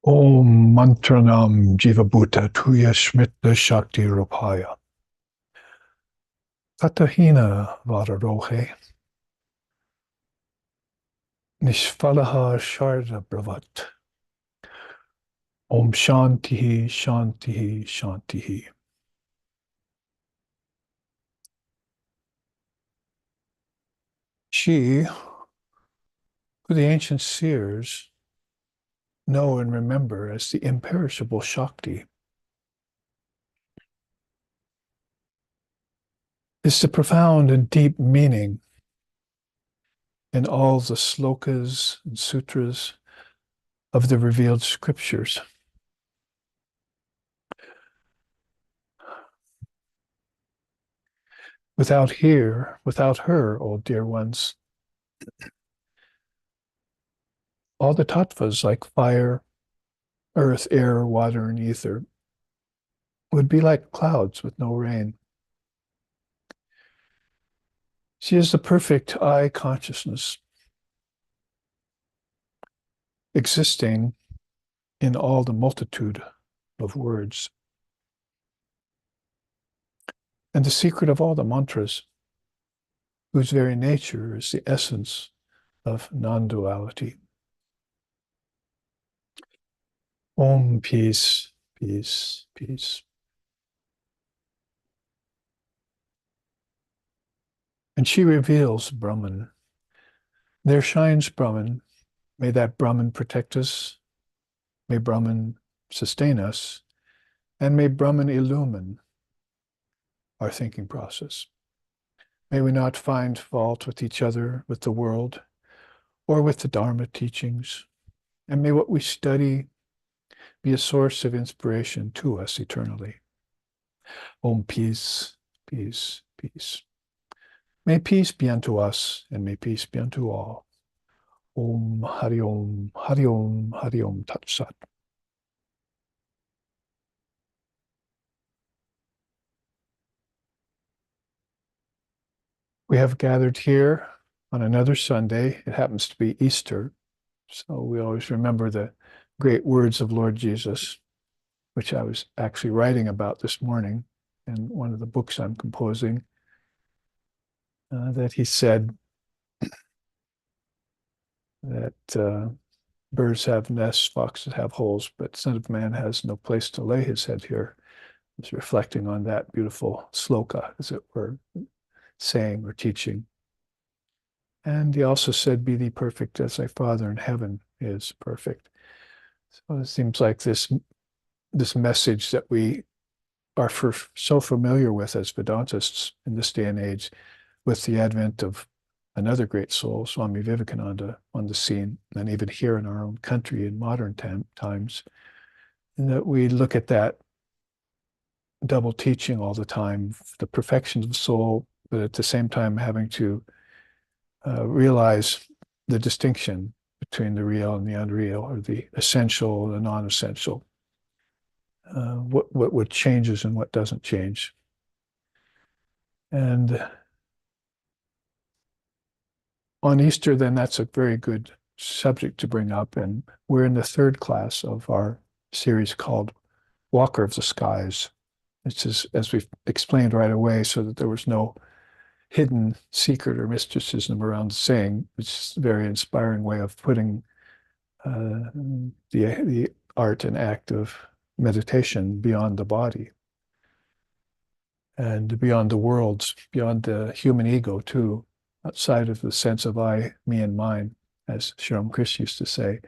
Om Mantranam Jivabhuta Tuya Shmita Shakti Rupaya Tatahina Vararohe Nishfalaha Sharda Bravat Om Shantihi Shantihi Shantihi. She, who the ancient seers know and remember as the imperishable Shakti, is the profound and deep meaning in all the slokas and sutras of the revealed scriptures. Without her, O dear ones, all the tattvas like fire, earth, air, water, and ether would be like clouds with no rain. She is the perfect I consciousness, existing in all the multitude of words, and the secret of all the mantras, whose very nature is the essence of non-duality. Om, peace, peace, peace. And she reveals Brahman. There shines Brahman. May that Brahman protect us. May Brahman sustain us. And may Brahman illumine our thinking process. May we not find fault with each other, with the world, or with the Dharma teachings. And may what we study be a source of inspiration to us eternally. Om, peace, peace, peace. May peace be unto us, and may peace be unto all. Om, Hari Om, Hari Om, Hari Om, Tat Sat. We have gathered here on another Sunday. It happens to be Easter. So we always remember the great words of Lord Jesus, which I was actually writing about this morning in one of the books I'm composing, that he said that birds have nests, foxes have holes, but Son of Man has no place to lay his head here. I was reflecting on that beautiful sloka, as it were, saying or teaching. And he also said, be thee perfect as thy Father in heaven is perfect. So it seems like this message that we are so familiar with as Vedantists in this day and age, with the advent of another great soul, Swami Vivekananda, on the scene, and even here in our own country in modern times, and that we look at that double teaching all the time, the perfection of the soul, but at the same time having to realize the distinction between the real and the unreal, or the essential and the non-essential. What changes and what doesn't change. And on Easter, then that's a very good subject to bring up. And we're in the third class of our series called Walker of the Skies. It's as we've explained right away, so that there was no hidden secret or mysticism around the saying, which is a very inspiring way of putting the art and act of meditation beyond the body and beyond the worlds, beyond the human ego too, outside of the sense of I, me, and mine, as Sri Krishna used to say.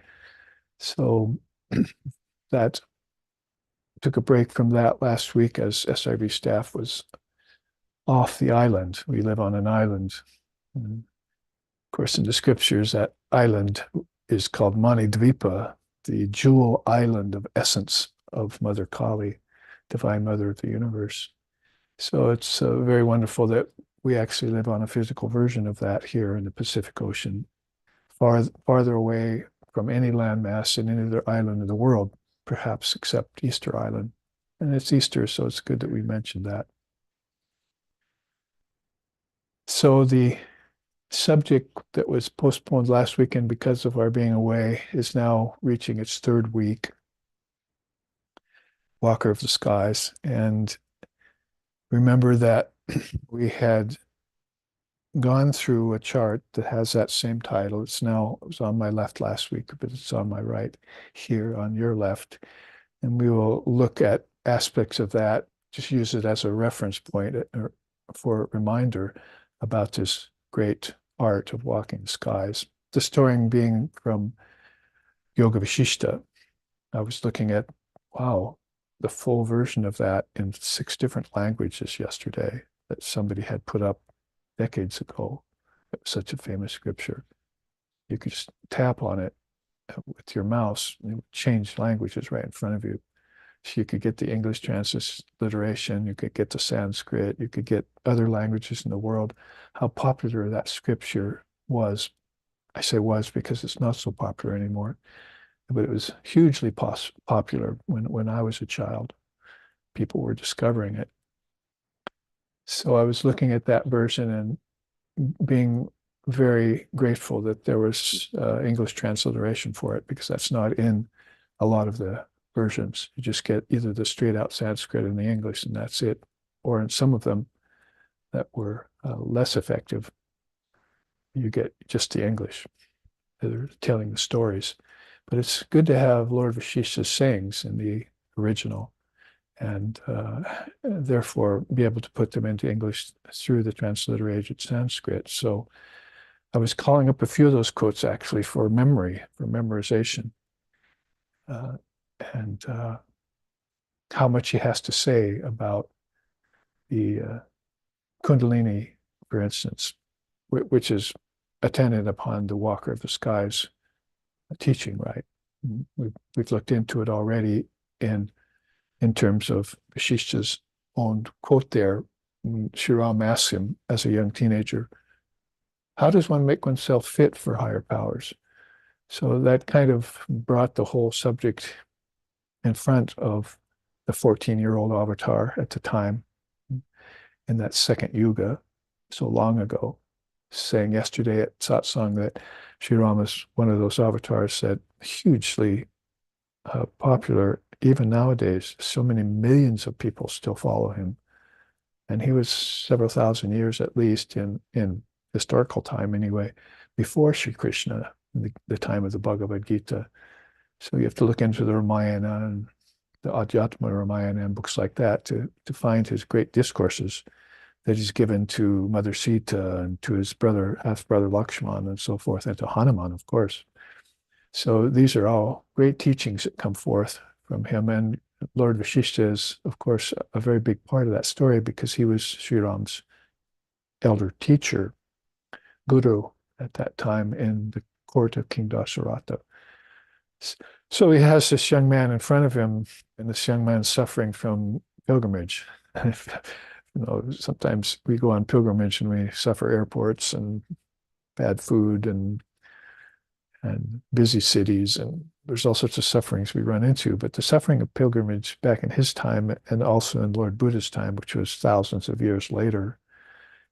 So that took a break from that last week as SIV staff was off the island. We live on an island. And of course, in the scriptures, that island is called Manidvipa, the jewel island of essence of Mother Kali, Divine Mother of the universe. So it's very wonderful that we actually live on a physical version of that here in the Pacific Ocean, farther away from any landmass in any other island in the world, perhaps except Easter Island. And it's Easter, so it's good that we mentioned that. So the subject that was postponed last weekend because of our being away is now reaching its third week. walker of the skies. And remember that we had gone through a chart that has that same title. It was on my left last week, but it's on my right here on your left. And we will look at aspects of that, just use it as a reference point for a reminder about this great art of walking the skies. The story being from Yoga Vasishtha. I was looking at, wow, the full version of that in 6 different languages yesterday that somebody had put up decades ago. It was such a famous scripture. You could just tap on it with your mouse and it would change languages right in front of you. So you could get the English transliteration, you could get the Sanskrit, you could get other languages in the world. How popular that scripture was. I say was because it's not so popular anymore, but it was hugely popular when I was a child. People were discovering it. So I was looking at that version and being very grateful that there was English transliteration for it, because that's not in a lot of the versions. You just get either the straight out Sanskrit and the English, and that's it. Or in some of them that were less effective, you get just the English. They're telling the stories. But it's good to have Lord Vasishtha's sayings in the original, and therefore be able to put them into English through the transliterated Sanskrit. So I was calling up a few of those quotes actually for memory, for memorization, and how much he has to say about the Kundalini, for instance, which is attendant upon the Walker of the Skies teaching, right? We've looked into it already in terms of Vasishtha's own quote there. Sri Ram asks him as a young teenager, how does one make oneself fit for higher powers? So that kind of brought the whole subject in front of the 14-year-old avatar at the time in that second yuga, so long ago, saying yesterday at satsang that Sri Ram is one of those avatars that hugely popular even nowadays. So many millions of people still follow him. And he was several thousand years at least in historical time anyway, before Sri Krishna, the time of the Bhagavad Gita. So you have to look into the Ramayana and the Adhyatma Ramayana and books like that to find his great discourses that he's given to Mother Sita and to his brother, half-brother Lakshman and so forth, and to Hanuman, of course. So these are all great teachings that come forth from him. And Lord Vasishtha is, of course, a very big part of that story because he was Sri Ram's elder teacher, guru, at that time in the court of King Dasharatha. So he has this young man in front of him, and this young man suffering from pilgrimage. Sometimes we go on pilgrimage and we suffer airports and bad food and busy cities, and there's all sorts of sufferings we run into. But the suffering of pilgrimage back in his time and also in Lord Buddha's time, which was thousands of years later,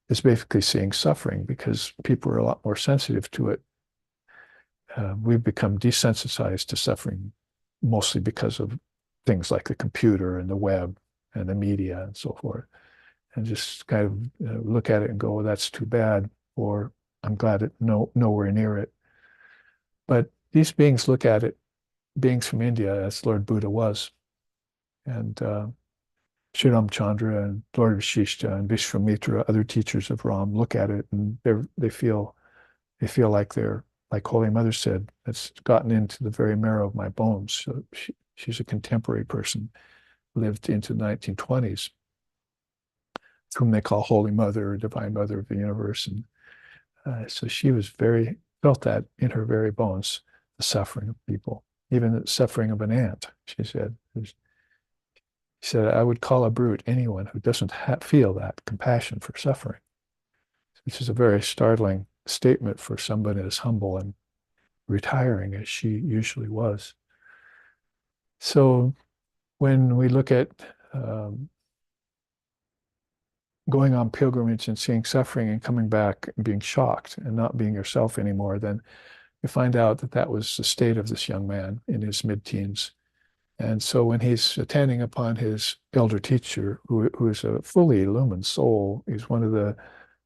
is basically seeing suffering because people are a lot more sensitive to it. We've become desensitized to suffering, mostly because of things like the computer and the web and the media and so forth. And just kind of look at it and go, oh, that's too bad, or I'm glad it nowhere near it. But these beings look at it, beings from India, as Lord Buddha was, and Sri Ramchandra and Lord Vasishtha and Vishwamitra, other teachers of Ram, look at it and they feel like they're, like Holy Mother said, it's gotten into the very marrow of my bones. So she's a contemporary person, lived into the 1920s, whom they call Holy Mother or Divine Mother of the Universe. And so she felt that in her very bones, the suffering of people, even the suffering of an ant, she said. She said, I would call a brute anyone who doesn't feel that compassion for suffering, which is a very startling statement for somebody as humble and retiring as she usually was. So when we look at going on pilgrimage and seeing suffering and coming back and being shocked and not being yourself anymore, then you find out that that was the state of this young man in his mid-teens. And so when he's attending upon his elder teacher, who is a fully illumined soul, he's one of the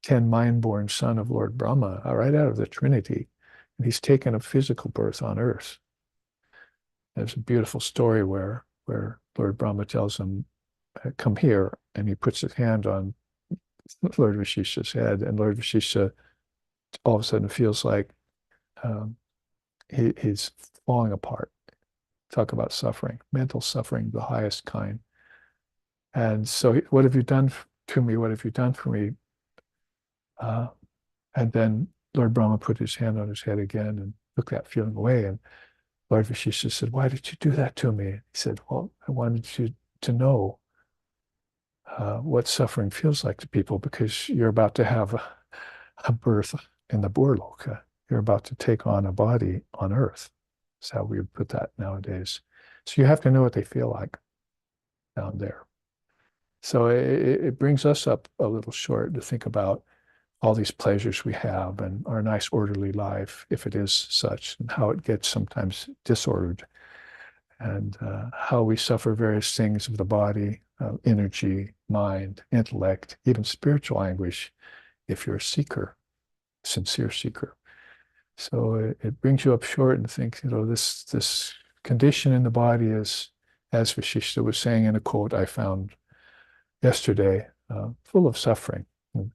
10 mind-born son of Lord Brahma, right out of the Trinity. And he's taken a physical birth on earth. There's a beautiful story where Lord Brahma tells him, come here, and he puts his hand on Lord Vasishtha's head, and Lord Vasishtha all of a sudden feels like um, he's falling apart. Talk about suffering, mental suffering, the highest kind. And so, what have you done to me? What have you done for me? Uh, and then Lord Brahma put his hand on his head again and took that feeling away. And Lord Vasishtha said, why did you do that to me? He said, well, I wanted you to know what suffering feels like to people, because you're about to have a birth in the Burloka. You're about to take on a body on earth. That's how we would put that nowadays. So you have to know what they feel like down there. So it brings us up a little short to think about all these pleasures we have and our nice orderly life, if it is such, and how it gets sometimes disordered, and how we suffer various things of the body, energy, mind, intellect, even spiritual anguish, if you're a seeker, sincere seeker. So it brings you up short and think, this condition in the body is, as Vasishtha was saying in a quote I found yesterday, full of suffering. And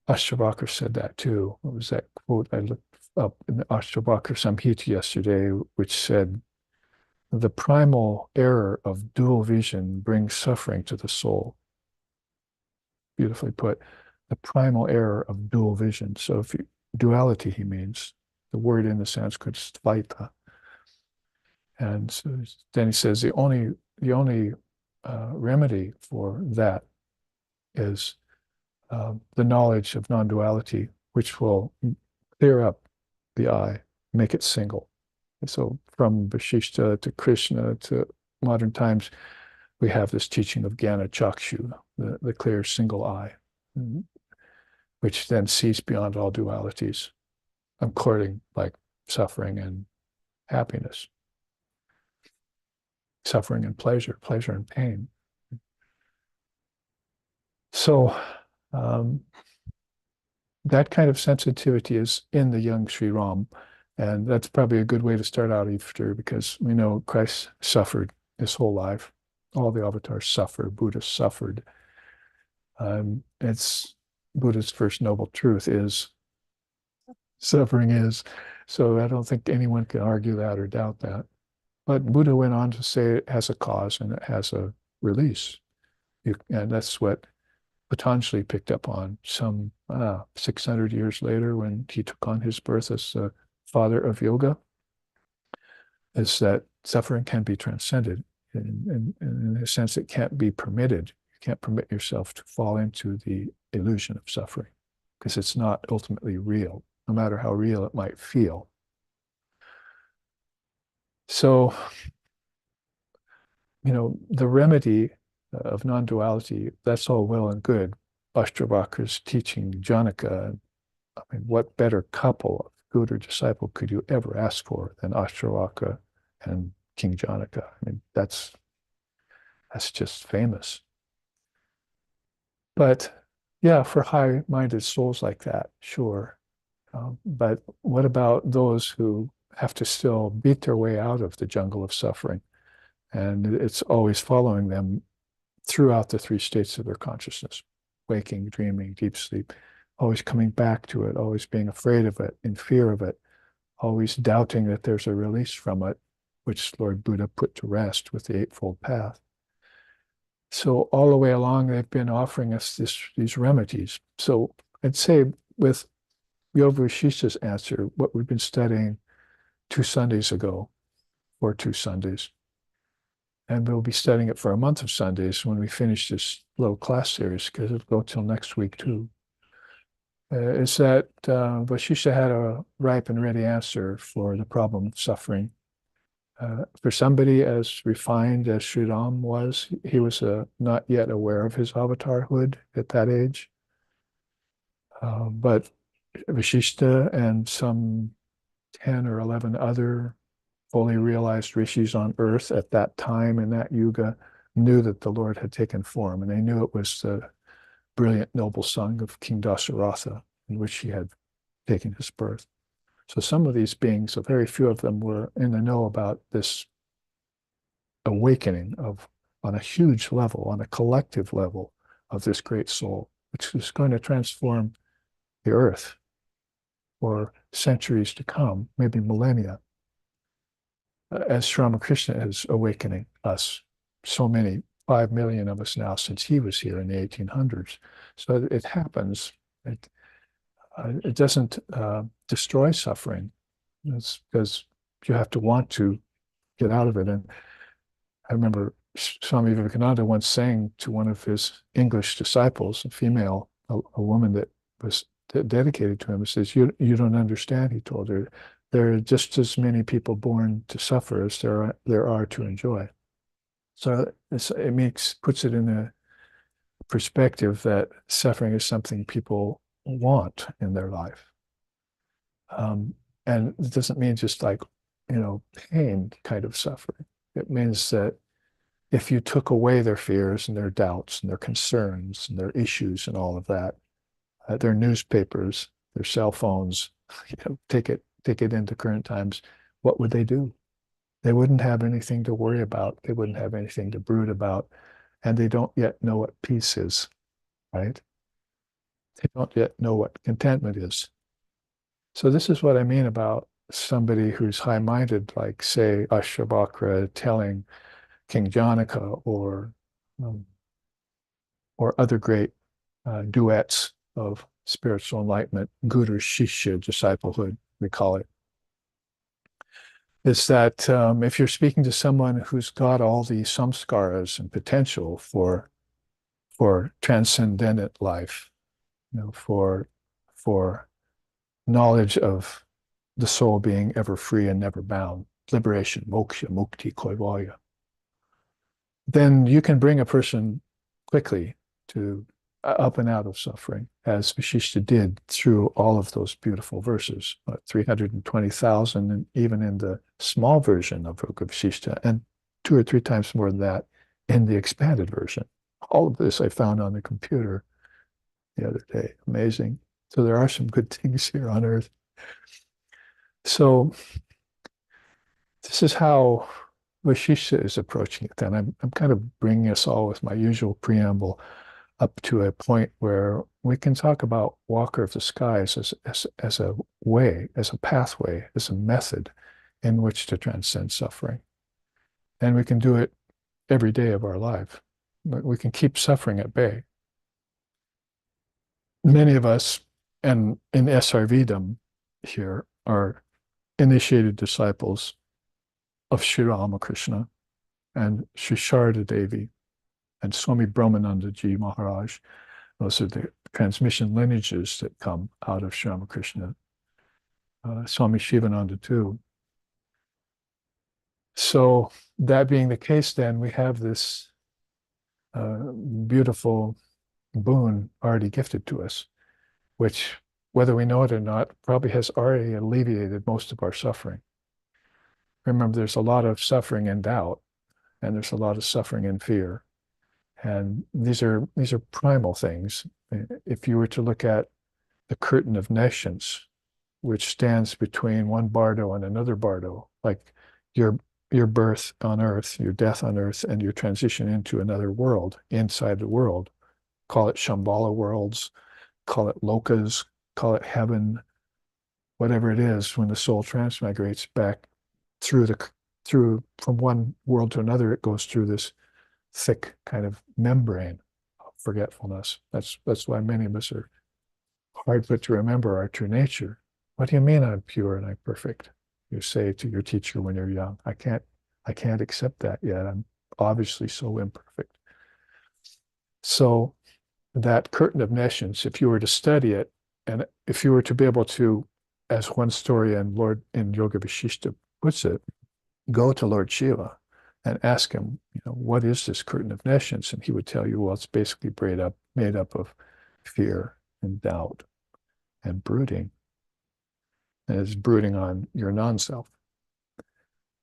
Ashtavakra said that too. What was that quote I looked up in the Ashtavakra Samhita yesterday, which said, the primal error of dual vision brings suffering to the soul. Beautifully put. The primal error of dual vision. So if you, duality, he means, the word in the Sanskrit is dvaita. And so then he says the only remedy for that is the knowledge of non-duality, which will clear up the I, make it single. So from Vasishtha to Krishna to modern times, we have this teaching of Jnana Chakshu, the clear single I, which then sees beyond all dualities, according like suffering and happiness, suffering and pleasure, pleasure and pain. So that kind of sensitivity is in the young Sri Ram. And that's probably a good way to start out Easter, because we know Christ suffered his whole life. All the avatars suffer. Buddha suffered. It's Buddha's first noble truth is suffering is. So I don't think anyone can argue that or doubt that. But Buddha went on to say it has a cause and it has a release. And that's what Patanjali picked up on some 600 years later when he took on his birth as the father of yoga, is that suffering can be transcended. In a sense, it can't be permitted. You can't permit yourself to fall into the illusion of suffering, because it's not ultimately real, no matter how real it might feel. So, the remedy of non-duality, that's all well and good. Ashtavakra's teaching Janaka, I mean, what better couple of guru or disciple could you ever ask for than Ashtavakra and King Janaka? I mean, that's just famous. But yeah, for high-minded souls like that, sure. But what about those who have to still beat their way out of the jungle of suffering? And it's always following them throughout the three states of their consciousness, waking, dreaming, deep sleep, always coming back to it, always being afraid of it, in fear of it, always doubting that there's a release from it, which Lord Buddha put to rest with the Eightfold Path. So all the way along, they've been offering us these remedies. So I'd say with Yoga Vasishtha's answer, what we've been studying 2 Sundays ago, or 2 Sundays, and we'll be studying it for a month of Sundays when we finish this little class series, because it'll go till next week too, is that Vasishtha had a ripe and ready answer for the problem of suffering. For somebody as refined as Sri Ram was, he was not yet aware of his avatarhood at that age. But Vasishtha and some 10 or 11 other fully realized rishis on earth at that time in that yuga knew that the Lord had taken form, and they knew it was the brilliant noble son of King Dasaratha, in which he had taken his birth. So some of these beings, a very few of them, were in the know about this awakening of, on a huge level, on a collective level, of this great soul, which is going to transform the earth for centuries to come, maybe millennia, as Sri Ramakrishna is awakening us. So many, 5 million of us now since he was here in the 1800s. So it happens. It doesn't destroy suffering. It's because you have to want to get out of it. And I remember Swami Vivekananda once saying to one of his English disciples, a female, a woman that was dedicated to him, he says, you don't understand, he told her. There are just as many people born to suffer as there are to enjoy. So it puts it in a perspective that suffering is something people want in their life. And it doesn't mean just like, pain kind of suffering. It means that if you took away their fears and their doubts and their concerns and their issues and all of that, their newspapers, their cell phones, take it into current times, what would they do? They wouldn't have anything to worry about. They wouldn't have anything to brood about. And they don't yet know what peace is, right? They don't yet know what contentment is. So this is what I mean about somebody who's high-minded, like, say, Ashtabakra telling King Janaka um, or other great duets of spiritual enlightenment, Guru Shishya disciplehood, we call it, is that if you're speaking to someone who's got all the samskaras and potential for transcendent life, for knowledge of the soul being ever free and never bound, liberation, moksha, mukti, kaivalya, then you can bring a person quickly to up and out of suffering, as Vasishtha did through all of those beautiful verses, 320,000, and even in the small version of Yoga Vasishtha, and 2 or 3 times more than that in the expanded version. All of this I found on the computer the other day. Amazing. So there are some good things here on earth. So this is how Vasishtha is approaching it. And I'm kind of bringing us all with my usual preamble up to a point where we can talk about Walker of the Skies as a way, as a pathway, as a method in which to transcend suffering. And we can do it every day of our life. We can keep suffering at bay. Many of us, and in SRVdom here, are initiated disciples of Sri Ramakrishna and Sri Sharda Devi and Swami Brahmananda Ji Maharaj. Those are the transmission lineages that come out of Sri Ramakrishna. Swami Shivananda too. So that being the case, then we have this beautiful boon already gifted to us, which, whether we know it or not, probably has already alleviated most of our suffering. Remember, there's a lot of suffering in doubt, and there's a lot of suffering in fear. And these are primal things. If you were to look at the curtain of nescience, which stands between one bardo and another bardo, like your birth on earth, your death on earth, and your transition into another world, inside the world, call it Shambhala worlds, call it lokas, call it heaven, whatever it is, when the soul transmigrates back through from one world to another, it goes through this thick kind of membrane of forgetfulness. That's why many of us are hard put to remember our true nature. What do you mean I'm pure and I'm perfect? You say to your teacher when you're young, I can't accept that yet. I'm obviously so imperfect. So that curtain of nescience, if you were to study it, and if you were to be able to, as one story in Yoga Vasishtha puts it, go to Lord Shiva and ask him, what is this curtain of nescience? And he would tell you, well, it's basically made up of fear and doubt and brooding. And it's brooding on your non-self.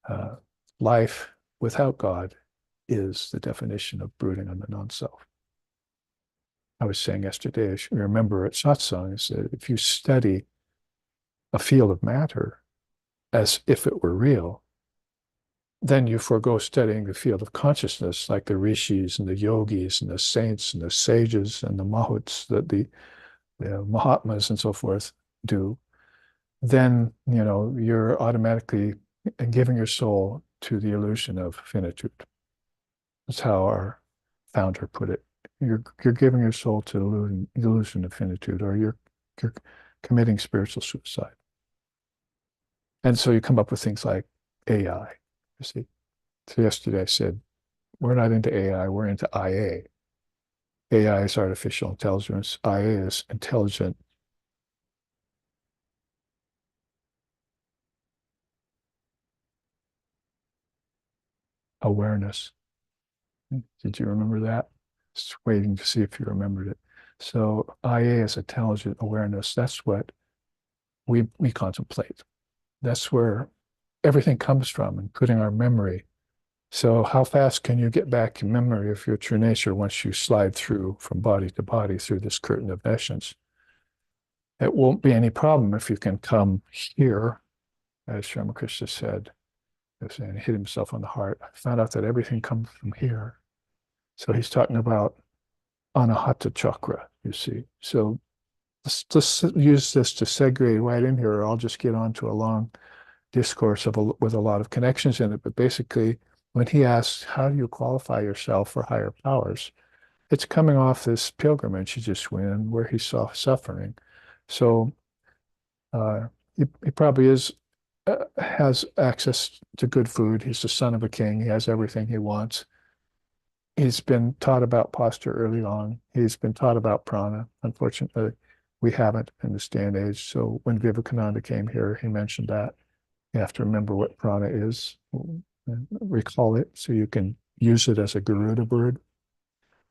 Uh, life without God is the definition of brooding on the non-self. I was saying yesterday, I remember at satsang, I said, if you study a field of matter as if it were real, then you forego studying the field of consciousness, like the rishis and the yogis and the saints and the sages and the mahuts, that the Mahatmas and so forth do. Then, you're automatically giving your soul to the illusion of finitude. That's how our founder put it. You're giving your soul to the illusion of finitude, or you're committing spiritual suicide. And so you come up with things like AI. You see. So yesterday I said, we're not into AI, we're into IA. AI is artificial intelligence. IA is intelligent awareness. Did you remember that? Just waiting to see if you remembered it. So IA is intelligent awareness. That's what we contemplate. That's where everything comes from, including our memory. So how fast can you get back your memory of your true nature once you slide through from body to body through this curtain of essence? It won't be any problem if you can come here, as Ramakrishna said, and hit himself on the heart. I found out that everything comes from here. So he's talking about Anahata chakra, you see. So let's use this to segue right in here, or I'll just get on to a long discourse with a lot of connections in it. But basically, when he asks, how do you qualify yourself for higher powers? It's coming off this pilgrimage he just went in where he saw suffering. So he probably has access to good food. He's the son of a king. He has everything he wants. He's been taught about posture early on. He's been taught about prana. Unfortunately, we haven't in this day and age. So when Vivekananda came here, he mentioned that. You have to remember what prana is, recall it so you can use it as a Garuda bird.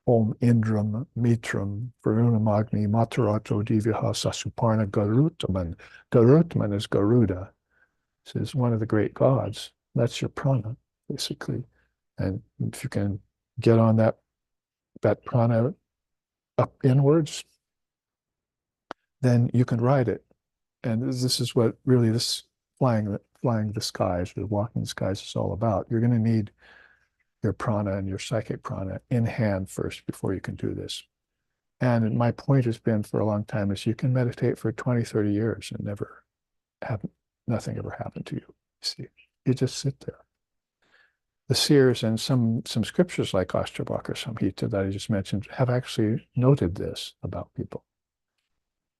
Om Indram Mitram Varunamagni Matarato Divyaha Sasuparna Garutman. Garutman is Garuda. So it's one of the great gods. That's your prana, basically. And if you can get on that prana up inwards, then you can ride it. And this is what really this flying the skies, or walking the skies is all about. You're going to need your prana and your psychic prana in hand first before you can do this. And my point has been for a long time is you can meditate for 20, 30 years and nothing ever happened to you. See, you just sit there. The seers and some scriptures like Ashtabhakra Samhita that I just mentioned have actually noted this about people.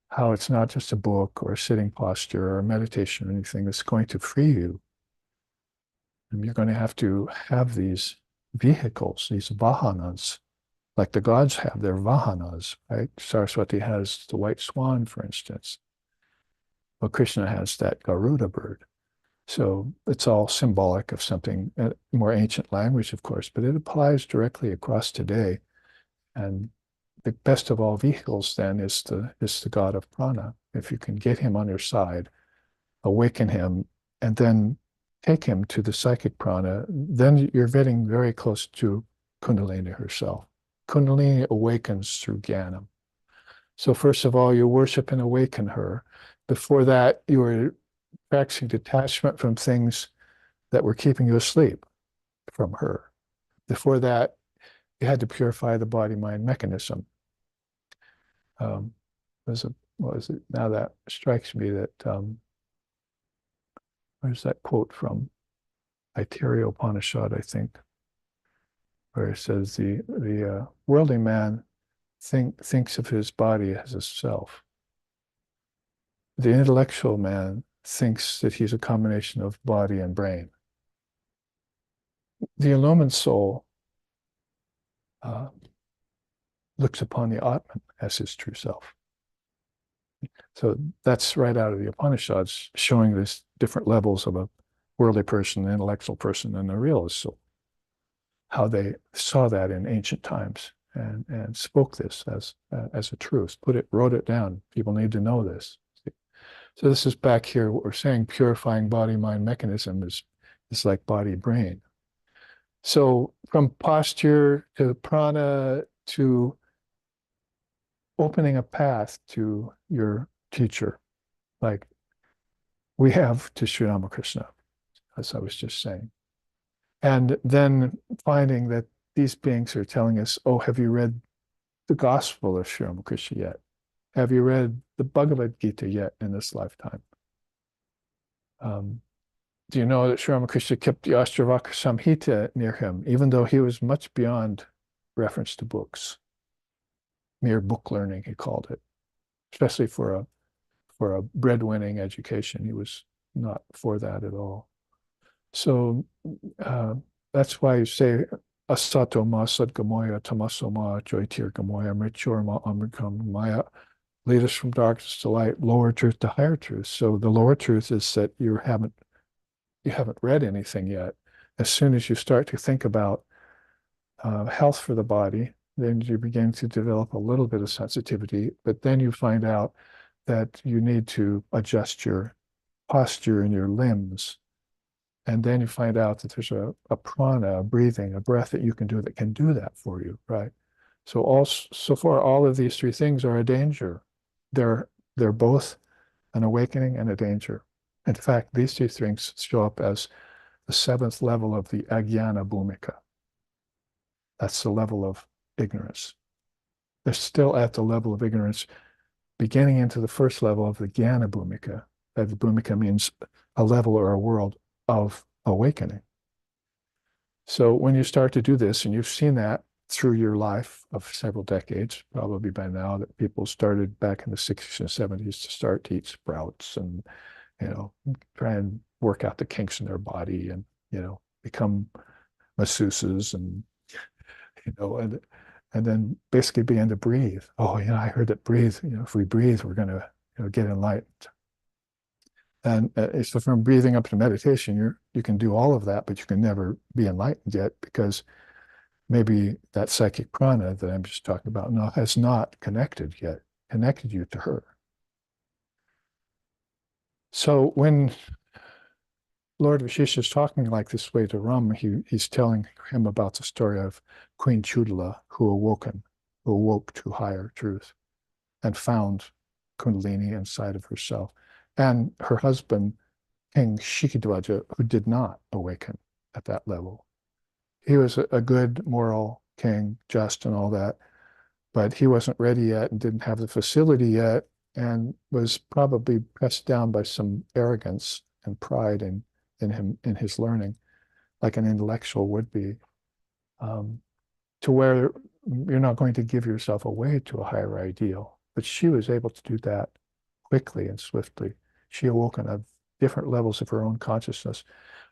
How it's not just a book or a sitting posture or a meditation or anything that's going to free you. And you're going to have these vehicles, these vahanas, like the gods have their vahanas, right? Saraswati has the white swan, for instance. Well, Krishna has that Garuda bird. So it's all symbolic of something, more ancient language, of course, but it applies directly across today. And the best of all vehicles then is the god of prana. If you can get him on your side, awaken him, and then take him to the psychic prana, then you're getting very close to Kundalini herself. Kundalini awakens through jnana. So first of all, you worship and awaken her. Before that, you were practicing detachment from things that were keeping you asleep from her. Before that, you had to purify the body-mind mechanism. What was it? Now that strikes me that, where's that quote from? Aitareya Upanishad, I think, where it says the worldly man thinks of his body as a self. The intellectual man thinks that he's a combination of body and brain. The illumined soul looks upon the Atman as his true self. So that's right out of the Upanishads, showing these different levels of a worldly person, an intellectual person, and a realist soul. How they saw that in ancient times and spoke this as a truth, wrote it down. People need to know this. So this is back here, what we're saying, purifying body-mind mechanism is is like body, brain. So from posture to prana to opening a path to your teacher, like we have to Sri Ramakrishna, as I was just saying. And then finding that these beings are telling us, oh, have you read the Gospel of Sri Ramakrishna yet? Have you read the Bhagavad Gita yet in this lifetime? Do you know that Sri Ramakrishna kept the Ashtavakra Samhita near him, even though he was much beyond reference to books? Mere book learning, he called it, especially for a breadwinning education. He was not for that at all. So that's why you say asato ma sadgamoya tamaso ma joitir gamoya mrityur ma amrikam maya. Lead us from darkness to light, lower truth to higher truth. So the lower truth is that you haven't read anything yet. As soon as you start to think about health for the body, then you begin to develop a little bit of sensitivity, but then you find out that you need to adjust your posture in your limbs. And then you find out that there's a prana, a breathing, a breath that you can do that can do that for you, right? So far, all of these three things are a danger. They're both an awakening and a danger. In fact, these two things show up as the seventh level of the ajnana bhumika. That's the level of ignorance. They're still at the level of ignorance, beginning into the first level of the jnana bhumika. That bhumika means a level or a world of awakening. So when you start to do this, and you've seen that through your life of several decades, probably by now, that people started back in the 60s and 70s to start to eat sprouts and, try and work out the kinks in their body and, become masseuses and, and then basically begin to breathe. Oh, I heard that breathe, if we breathe, we're going to, get enlightened. And so from breathing up to meditation, you can do all of that, but you can never be enlightened yet because maybe that psychic prana that I'm just talking about now has not connected you to her. So when Lord Vasishtha is talking like this way to Ram, he's telling him about the story of Queen Chudala who awoke to higher truth and found Kundalini inside of herself. And her husband, King Shikidwaja, who did not awaken at that level. He was a good moral king, just and all that, but he wasn't ready yet and didn't have the facility yet and was probably pressed down by some arrogance and pride in him, in his learning, like an intellectual would be, to where you're not going to give yourself away to a higher ideal. But she was able to do that quickly and swiftly. She awoke on different levels of her own consciousness.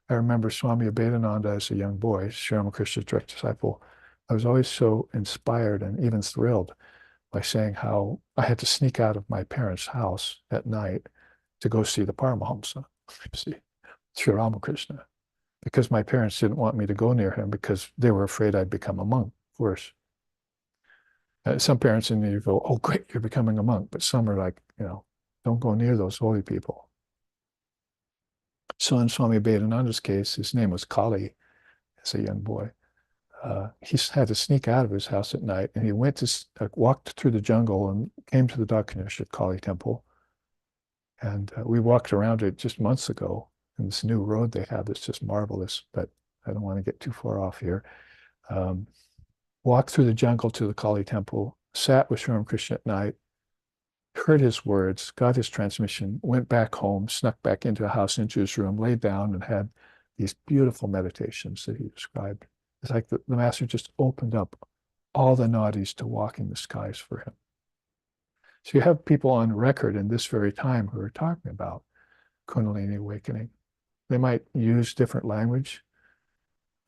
I remember Swami Abhedananda as a young boy, Sri Ramakrishna's direct disciple. I was always so inspired and even thrilled by saying how I had to sneak out of my parents' house at night to go see the Paramahamsa, see Sri Ramakrishna, because my parents didn't want me to go near him because they were afraid I'd become a monk. Worse. Some parents in you go, oh, great, you're becoming a monk. But some are like, don't go near those holy people. So in Swami Abhedananda's case, his name was Kali as a young boy. He had to sneak out of his house at night, and he walked through the jungle and came to the Dakshinesha Kali temple. And we walked around it just months ago in this new road they have that's just marvelous, but I don't want to get too far off here. Walked through the jungle to the Kali temple, sat with Sri Ramakrishna at night, heard his words, got his transmission, went back home, snuck back into a house, into his room, laid down and had these beautiful meditations that he described. It's like the master just opened up all the nadis to walk in the skies for him. So you have people on record in this very time who are talking about Kundalini awakening. They might use different language,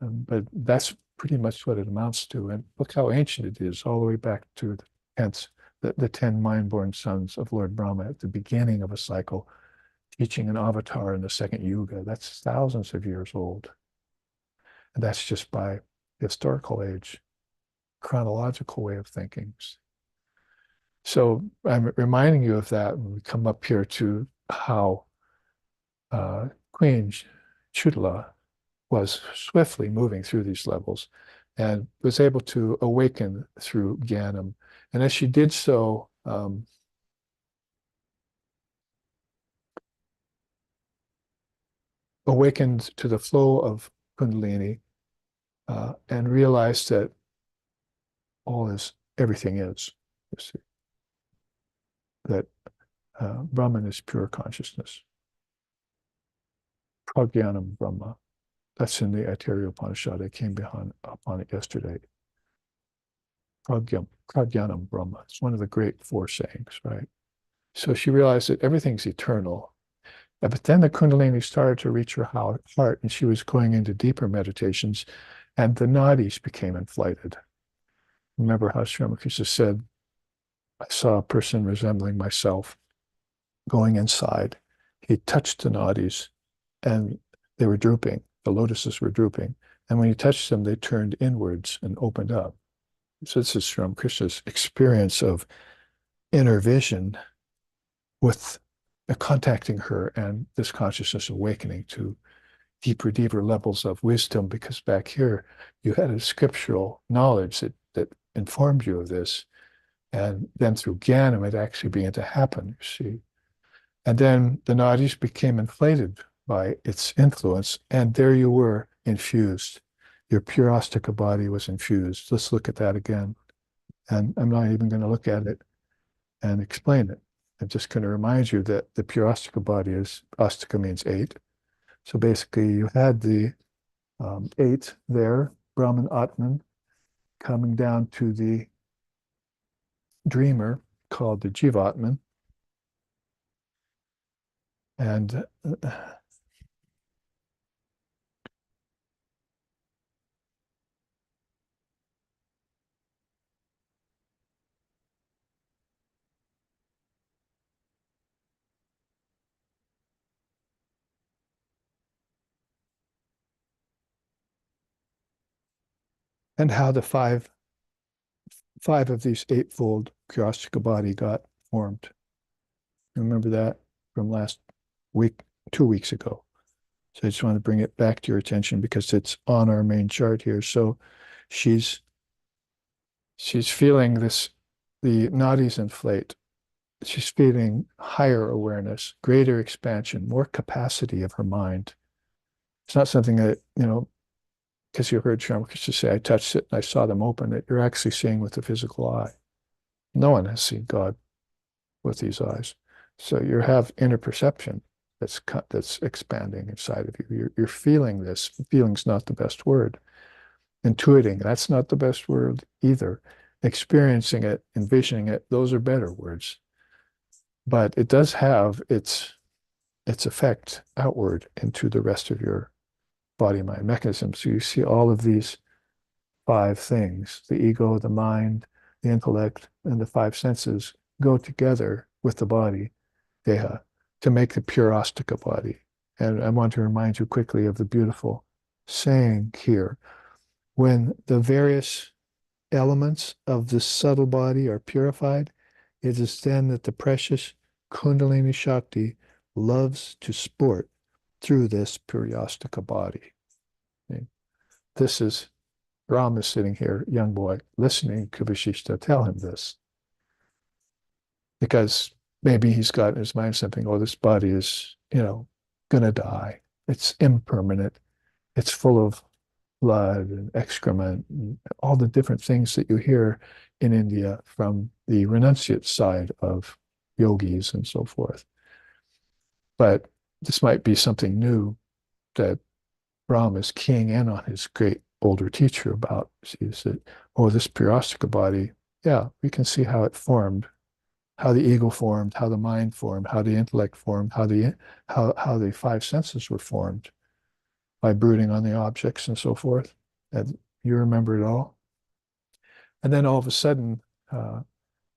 but that's pretty much what it amounts to. And look how ancient it is, all the way back to the 10 mind-born sons of Lord Brahma at the beginning of a cycle, teaching an avatar in the second yuga. That's thousands of years old. And that's just by historical age, chronological way of thinking. So I'm reminding you of that when we come up here to how Queen Chudala was swiftly moving through these levels and was able to awaken through Jnanam. And as she did so, awakened to the flow of Kundalini and realized that everything is. You see, that Brahman is pure consciousness. Prajnanam Brahma. That's in the Aitareya Upanishad. I came upon it yesterday. Prajnanam Brahma. It's one of the great four sayings, right? So she realized that everything's eternal. But then the Kundalini started to reach her heart, and she was going into deeper meditations, and the nadis became inflated. Remember how Sri Ramakrishna said, I saw a person resembling myself going inside. He touched the nadis, and they were drooping. The lotuses were drooping. And when he touched them, they turned inwards and opened up. So this is Sri Ramakrishna's experience of inner vision with contacting her and this consciousness awakening to deeper levels of wisdom, because back here you had a scriptural knowledge that informed you of this. And then through Jnanam, it actually began to happen, you see. And then the nadis became inflated by its influence, and there you were, infused. Your pure astika body was infused. Let's look at that again. And I'm not even going to look at it and explain it. I'm just going to remind you that the pure astika body astika means 8. So basically you had the 8 there, Brahman Atman, coming down to the dreamer called the Jivatman. And how the five of these eightfold Purastika body got formed. Remember that from last week, 2 weeks ago. So I just want to bring it back to your attention because it's on our main chart here. So she's feeling this, the nadis inflate. She's feeling higher awareness, greater expansion, more capacity of her mind. It's not something that, because you heard Sri Ramakrishna say, I touched it and I saw them open, that you're actually seeing with the physical eye. No one has seen God with these eyes. So you have inner perception that's expanding inside of you. You're feeling this. Feeling's not the best word. Intuiting, that's not the best word either. Experiencing it, envisioning it, those are better words. But it does have its effect outward into the rest of your body-mind mechanism. So you see all of these 5 things, the ego, the mind, the intellect, and the 5 senses go together with the body, deha, to make the pure astika body. And I want to remind you quickly of the beautiful saying here. When the various elements of the subtle body are purified, it is then that the precious Kundalini Shakti loves to sport through this Puryastika body. Okay. This is Ram is sitting here, young boy, listening to Vasishtha tell him this. Because maybe he's got in his mind something, oh, this body is, going to die. It's impermanent. It's full of blood and excrement and all the different things that you hear in India from the renunciate side of yogis and so forth. But this might be something new that Ram is keying in on his great older teacher about. Sees that, oh, this Purastika body, yeah, we can see how it formed, how the ego formed, how the mind formed, how the intellect formed, how the 5 senses were formed by brooding on the objects and so forth. And you remember it all. And then all of a sudden,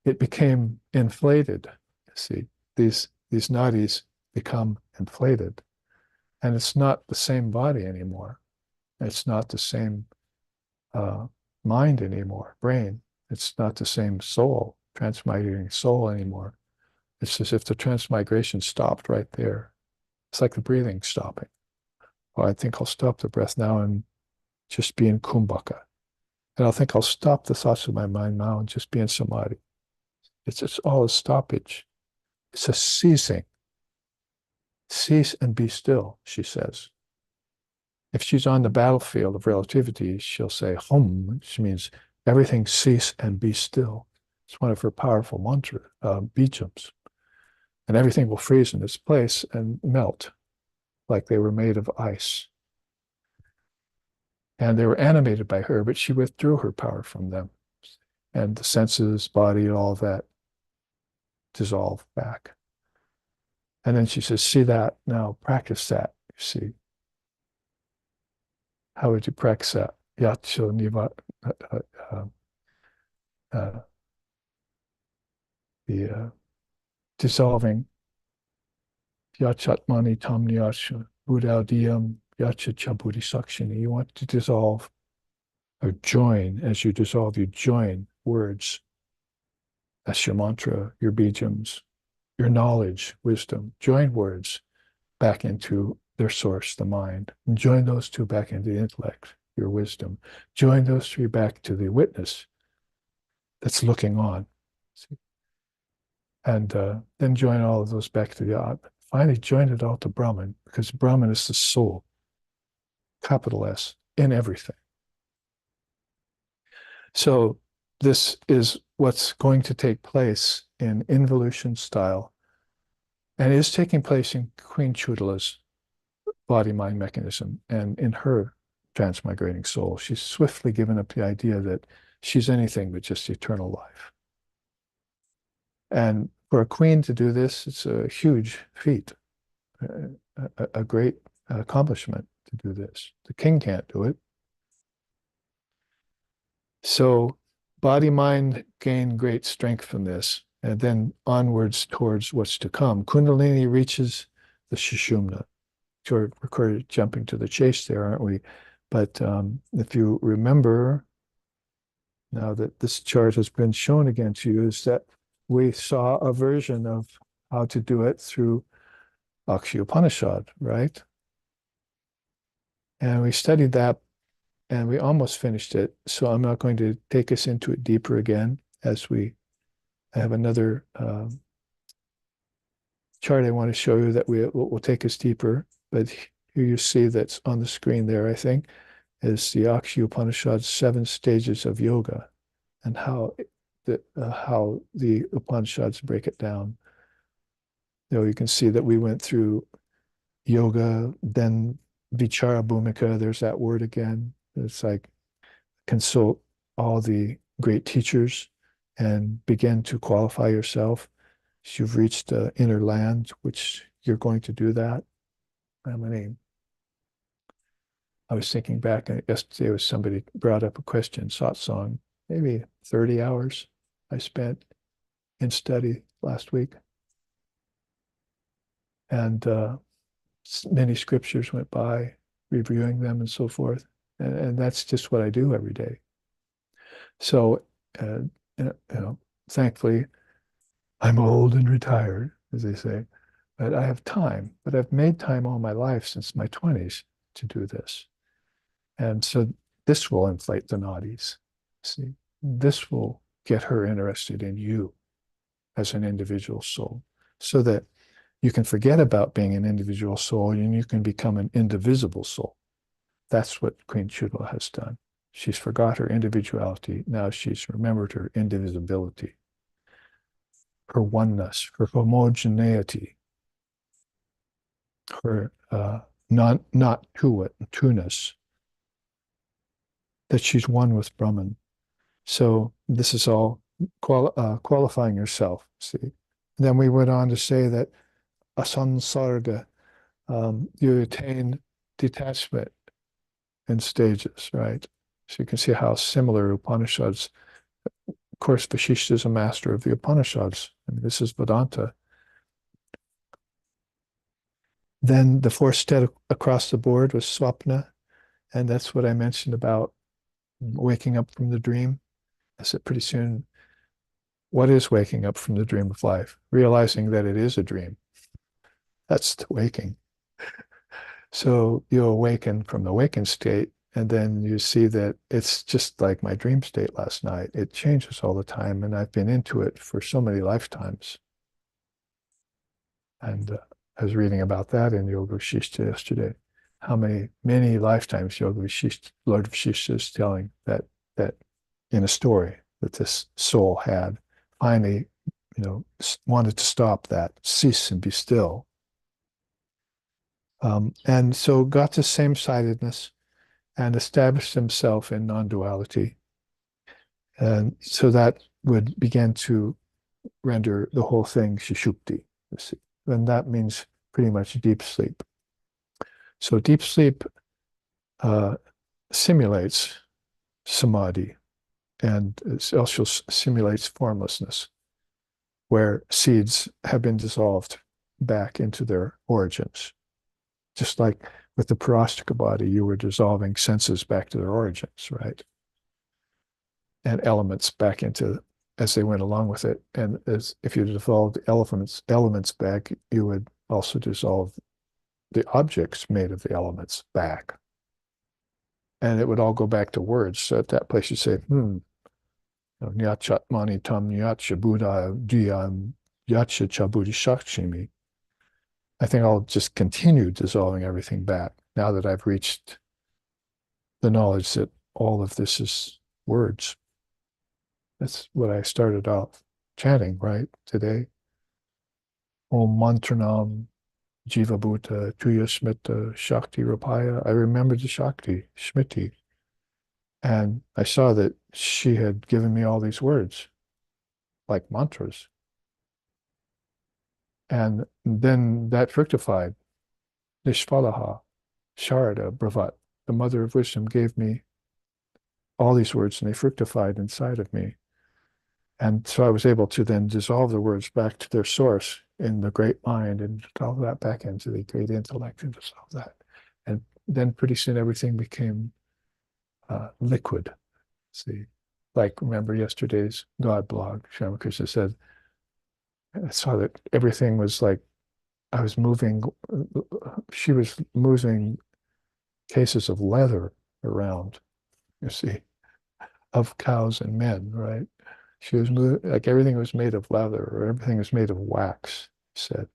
it became inflated. See, these nadis become inflated. And it's not the same body anymore. It's not the same mind anymore, brain. It's not the same soul, transmigrating soul anymore. It's as if the transmigration stopped right there. It's like the breathing stopping. oh, I think I'll stop the breath now and just be in kumbhaka. And I think I'll stop the thoughts of my mind now and just be in samadhi. It's all a stoppage. It's a ceasing. Cease and be still, she says. If she's on the battlefield of relativity, she'll say hum, which means everything cease and be still. It's one of her powerful mantra, bijams. And everything will freeze in its place and melt like they were made of ice. And they were animated by her, but she withdrew her power from them. And the senses, body, all of that dissolve back. And then she says, see that, now practice that, you see. How would you practice that? Yacho niva, uh, the dissolving, yachatmani tamniyasha, buddhaudiyam, yachacha bodhisakshini. You want to dissolve or join. As you dissolve, you join words. That's your mantra, your bijams, your knowledge, wisdom. Join words back into their source, the mind. And join those two back into the intellect, your wisdom. Join those three back to the witness that's looking on. See? And then join all of those back to the Atman. Finally, join it all to Brahman, because Brahman is the soul, capital S, in everything. So this is what's going to take place in involution style, and is taking place in Queen Chudala's body-mind mechanism and in her transmigrating soul. She's swiftly given up the idea that she's anything but just eternal life. And for a queen to do this, it's a huge feat, a great accomplishment to do this. The king can't do it. So body-mind gain great strength from this, and then onwards towards what's to come. Kundalini reaches the Sushumna. We're jumping to the chase there, aren't we? But if you remember, now that this chart has been shown again to you, is that we saw a version of how to do it through Akshaya Upanishad, right? And we studied that and we almost finished it. So I'm not going to take us into it deeper again as I have another chart I want to show you that will take us deeper. But here you see that's on the screen there, I think, is the Akshaya Upanishad's 7 stages of yoga and how the Upanishads break it down. You can see that we went through yoga, then vichara bhumika, there's that word again. It's like consult all the great teachers and begin to qualify yourself. You've reached the inner land, which you're going to do that. I was thinking back, and yesterday was somebody brought up a question, satsang, maybe 30 hours I spent in study last week. And many scriptures went by, reviewing them and so forth. And that's just what I do every day. So, thankfully, I'm old and retired, as they say, but I have time. But I've made time all my life since my 20s to do this. And so this will inflate the nadis. See, this will get her interested in you as an individual soul, so that you can forget about being an individual soul and you can become an indivisible soul. That's what Queen Chudala has done. She's forgot her individuality. Now she's remembered her indivisibility, her oneness, her homogeneity, her not two-ness, that she's one with Brahman. So this is all qualifying yourself, see. And then we went on to say that asansarga, you attain detachment in stages, right? So you can see how similar Upanishads. Of course, Vasishtha is a master of the Upanishads, and this is Vedanta. Then the 4th step across the board was swapna, and that's what I mentioned about waking up from the dream. I said pretty soon, what is waking up from the dream of life? Realizing that it is a dream. That's the waking. So you awaken from the awakened state, and then you see that it's just like my dream state last night. It changes all the time, and I've been into it for so many lifetimes. And I was reading about that in Yoga Vasishtha yesterday. How many lifetimes Yoga Vasishtha, Lord Vasishtha is telling that in a story that this soul had finally, wanted to stop that, cease and be still. And so got to same-sidedness and established himself in non-duality. And so that would begin to render the whole thing sushupti. And that means pretty much deep sleep. So deep sleep simulates samadhi, and it also simulates formlessness, where seeds have been dissolved back into their origins. Just like with the parastika body, you were dissolving senses back to their origins, right? And elements back into as they went along with it. And as if you dissolved elements back, you would also dissolve the objects made of the elements back. And it would all go back to words. So at that place you say, Nyachat mani tam nyacha buddha dhyam yacha chabudi shakshimi. I think I'll just continue dissolving everything back now that I've reached the knowledge that all of this is words. That's what I started off chanting, right, today. Om Mantranam Jiva Bhuta Tuya Smita Shakti Rapaya. I remembered the Shakti, Smriti. And I saw that she had given me all these words, like mantras. And then that fructified. Nishvalaha, Sharada, Bravat, the mother of wisdom, gave me all these words and they fructified inside of me. And so I was able to then dissolve the words back to their source in the great mind and dissolve that back into the great intellect and dissolve that. And then pretty soon everything became liquid. See, like remember yesterday's God blog, Shamakrishna said, I saw that everything was like I was moving, she was moving cases of leather around, you see, of cows and men, right? She was moving, like everything was made of leather or everything was made of wax, he said.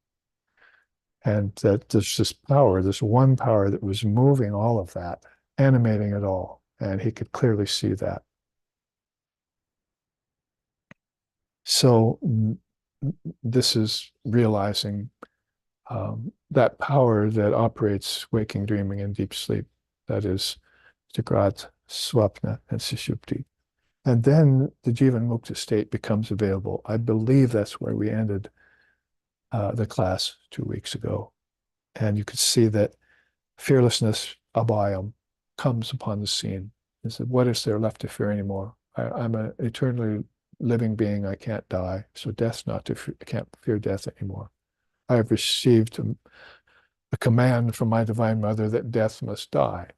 And that there's this power, this one power that was moving all of that, animating it all. And he could clearly see that. So this is realizing that power that operates waking, dreaming, and deep sleep. That is Jagrat, Swapna, and Sushupti. And then the Jivan Mukta state becomes available. I believe that's where we ended the class 2 weeks ago. And you could see that fearlessness, abhayam, comes upon the scene. He said, what is there left to fear anymore? I'm an eternally living being. I can't die. So death's not to fear. I can't fear death anymore. I have received a command from my Divine Mother that death must die.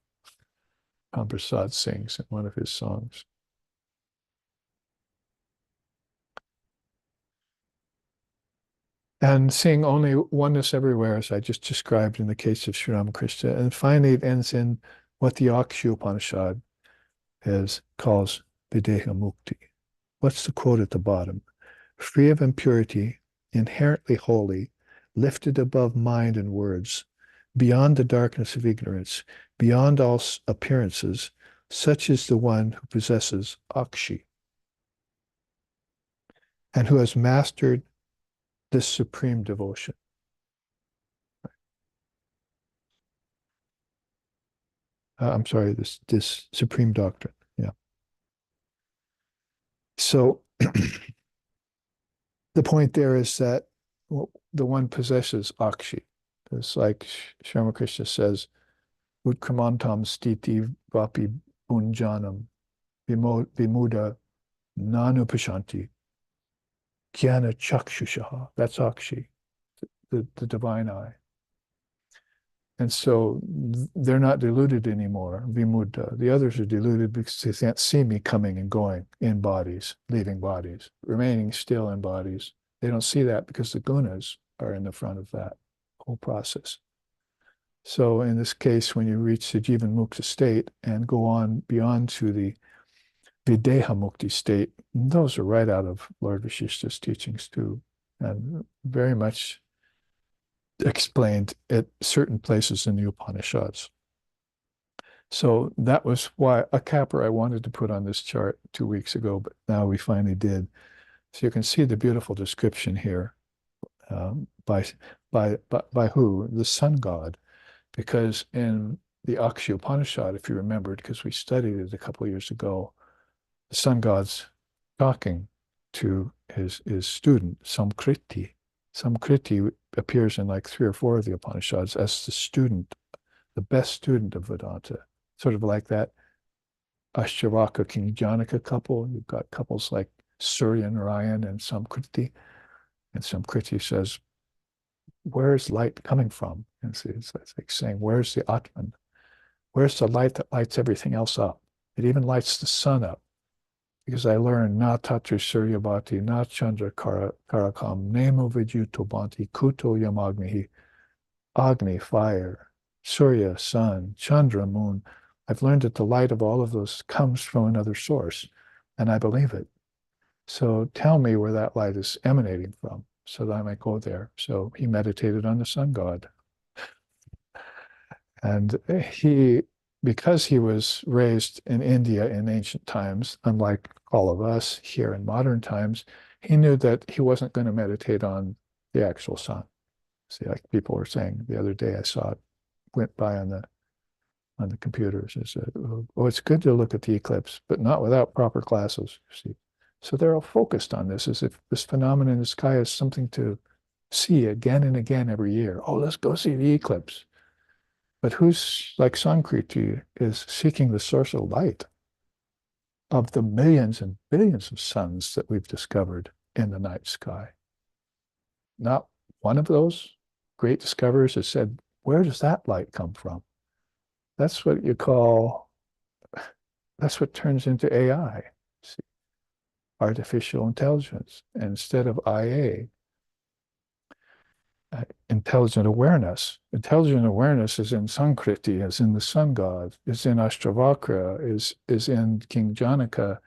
Prasad sings in one of his songs. And seeing only oneness everywhere, as I just described in the case of Sri Ramakrishna. And finally, it ends in what the Akshu Upanishad calls Videha Mukti. What's the quote at the bottom? Free of impurity, inherently holy, lifted above mind and words, beyond the darkness of ignorance, beyond all appearances, such is the one who possesses Akshi and who has mastered this supreme devotion. I'm sorry, this supreme doctrine. Yeah. So the point there is that the one possesses Akshi. It's like Ramakrishna says, Utkramantam stiti vapi bunjanam vimuda nanupashanti jnana chakshushaha. That's Akshi, the divine eye. And so they're not deluded anymore, vimuddha. The others are deluded because they can't see me coming and going in bodies, leaving bodies, remaining still in bodies. They don't see that because the gunas are in the front of that whole process. So in this case, when you reach the Jivan Mukta state and go on beyond to the Videha Mukti state, those are right out of Lord Vasishtha's teachings too, and very much explained at certain places in the Upanishads. So that was why a capper I wanted to put on this chart 2 weeks ago, but now we finally did. So you can see the beautiful description here by who? The sun god. Because in the Akshaya Upanishad, if you remembered, because we studied it a couple of years ago, the sun god's talking to his student, Samkriti. Samkriti appears in like 3 or 4 of the Upanishads as the student, the best student of Vedanta. Sort of like that Ashtaraka King Janaka couple. You've got couples like Surya Narayan and Samkriti. And Samkriti says, where's light coming from? And it's like saying, where's the Atman? Where's the light that lights everything else up? It even lights the sun up. Because I learned, na tatra suryabhati, na chandra karakam, nemo vidyuto bhanti, kuto yamagnihi, agni, fire, surya, sun, chandra, moon. I've learned that the light of all of those comes from another source, and I believe it. So tell me where that light is emanating from, so that I might go there. So he meditated on the sun god. And because he was raised in India in ancient times, unlike all of us here in modern times, he knew that he wasn't going to meditate on the actual sun. See, like people were saying the other day, I saw it went by on the computers. It said, "Oh, it's good to look at the eclipse, but not without proper glasses." See, so they're all focused on this, as if this phenomenon in the sky is something to see again and again every year. Oh, let's go see the eclipse. But who's like Sankriti is seeking the source of light of the millions and billions of suns that we've discovered in the night sky. Not one of those great discoverers has said, where does that light come from? That's what you call, that's what turns into AI, see, artificial intelligence. And instead of IA, intelligent awareness. Intelligent awareness is in Sankriti, is in the sun god, is in Ashtavakra, is in King Janaka.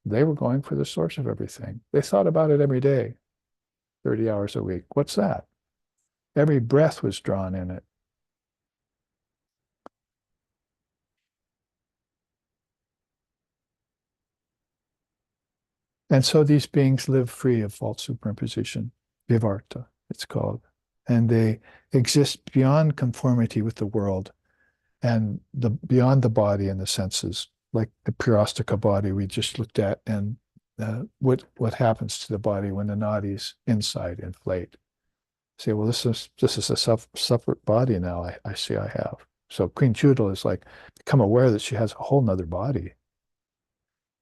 They were going for the source of everything. They thought about it every day, 30 hours a week. What's that? Every breath was drawn in it. And so these beings live free of false superimposition, vivarta, it's called. And they exist beyond conformity with the world and beyond the body and the senses, like the purastika body we just looked at, and what happens to the body when the nadis inside inflate. Say, well, this is a separate body now. I see I have. So Queen Judal is like become aware that she has a whole nother body,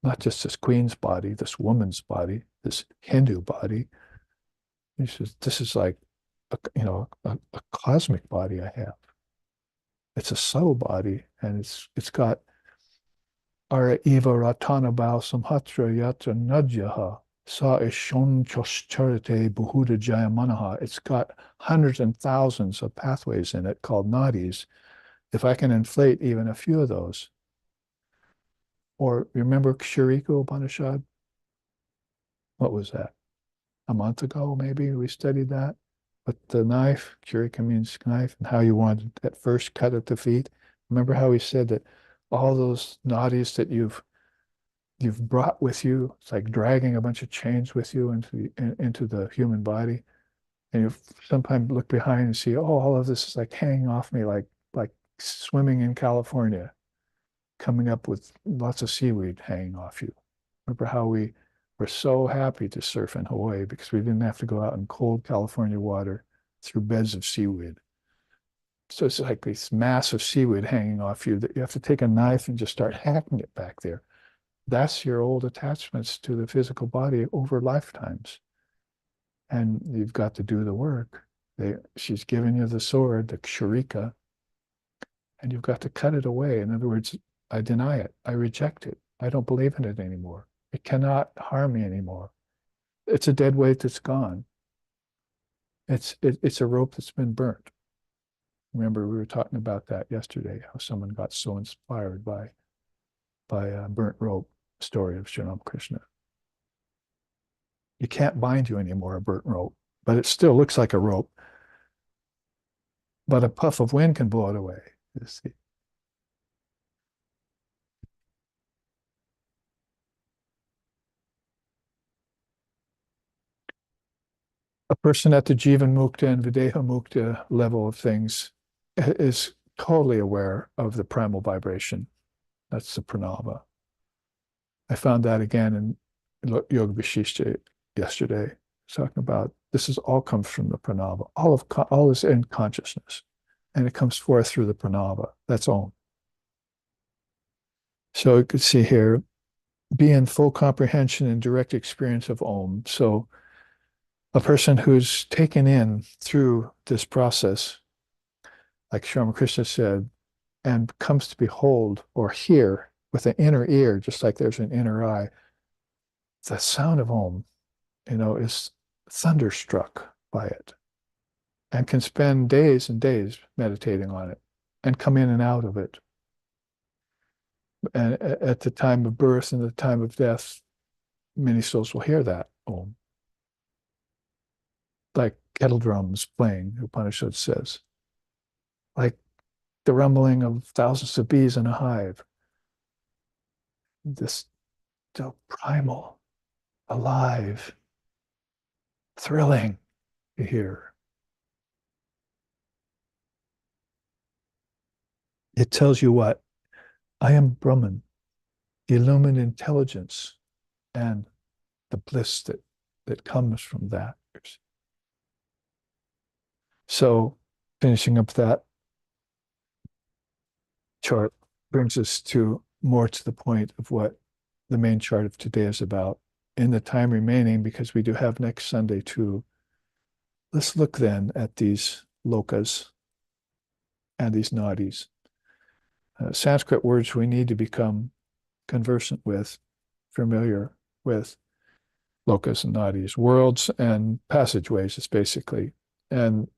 not just this queen's body, this woman's body, this Hindu body. This is like a cosmic body I have. It's a subtle body, and it's got Ara Eva Ratana Bal Samhatra Yatra Nadyaha Sa Ishon Choscharite Buhuda Jayamanaha. It's got hundreds and thousands of pathways in it called nadis. If I can inflate even a few of those, or remember Ksharika Upanishad? What was that? A month ago, maybe we studied that. But the knife, Ksharika means knife, and how you wanted at first cut at the feet. Remember how we said that all those nadis that you've brought with you, it's like dragging a bunch of chains with you into the human body. And you sometimes look behind and see, oh, all of this is like hanging off me, like swimming in California, coming up with lots of seaweed hanging off you. Remember how we were so happy to surf in Hawaii because we didn't have to go out in cold California water through beds of seaweed. So it's like this massive seaweed hanging off you that you have to take a knife and just start hacking it back there. That's your old attachments to the physical body over lifetimes. And you've got to do the work. She's given you the sword, the ksharika, and you've got to cut it away. In other words, I deny it. I reject it. I don't believe in it anymore. It cannot harm me anymore. It's a dead weight that's gone. It's a rope that's been burnt. Remember, we were talking about that yesterday, how someone got so inspired by a burnt rope story of Sri Krishna. You can't bind you anymore, a burnt rope, but it still looks like a rope. But a puff of wind can blow it away. You see. A person at the Jivan Mukta and Videha Mukta level of things is totally aware of the primal vibration. That's the pranava. I found that again in Yoga Vasishtha yesterday, talking about this is all comes from the pranava. All is in consciousness, and it comes forth through the pranava. That's Om. So you could see here, be in full comprehension and direct experience of Om. So a person who's taken in through this process, like Sri Ramakrishna said, and comes to behold or hear with an inner ear, just like there's an inner eye, the sound of Om, is thunderstruck by it and can spend days and days meditating on it and come in and out of it. And at the time of birth and the time of death, many souls will hear that Om, like kettle drums playing, Upanishad says, like the rumbling of thousands of bees in a hive. This still primal, alive, thrilling to hear. It tells you what? I am Brahman, the illumined intelligence, and the bliss that comes from that. So finishing up that chart brings us to more to the point of what the main chart of today is about. In the time remaining, because we do have next Sunday too, let's look then at these lokas and these nadis. Sanskrit words we need to become conversant with, familiar with, lokas and nadis, worlds and passageways, is basically. And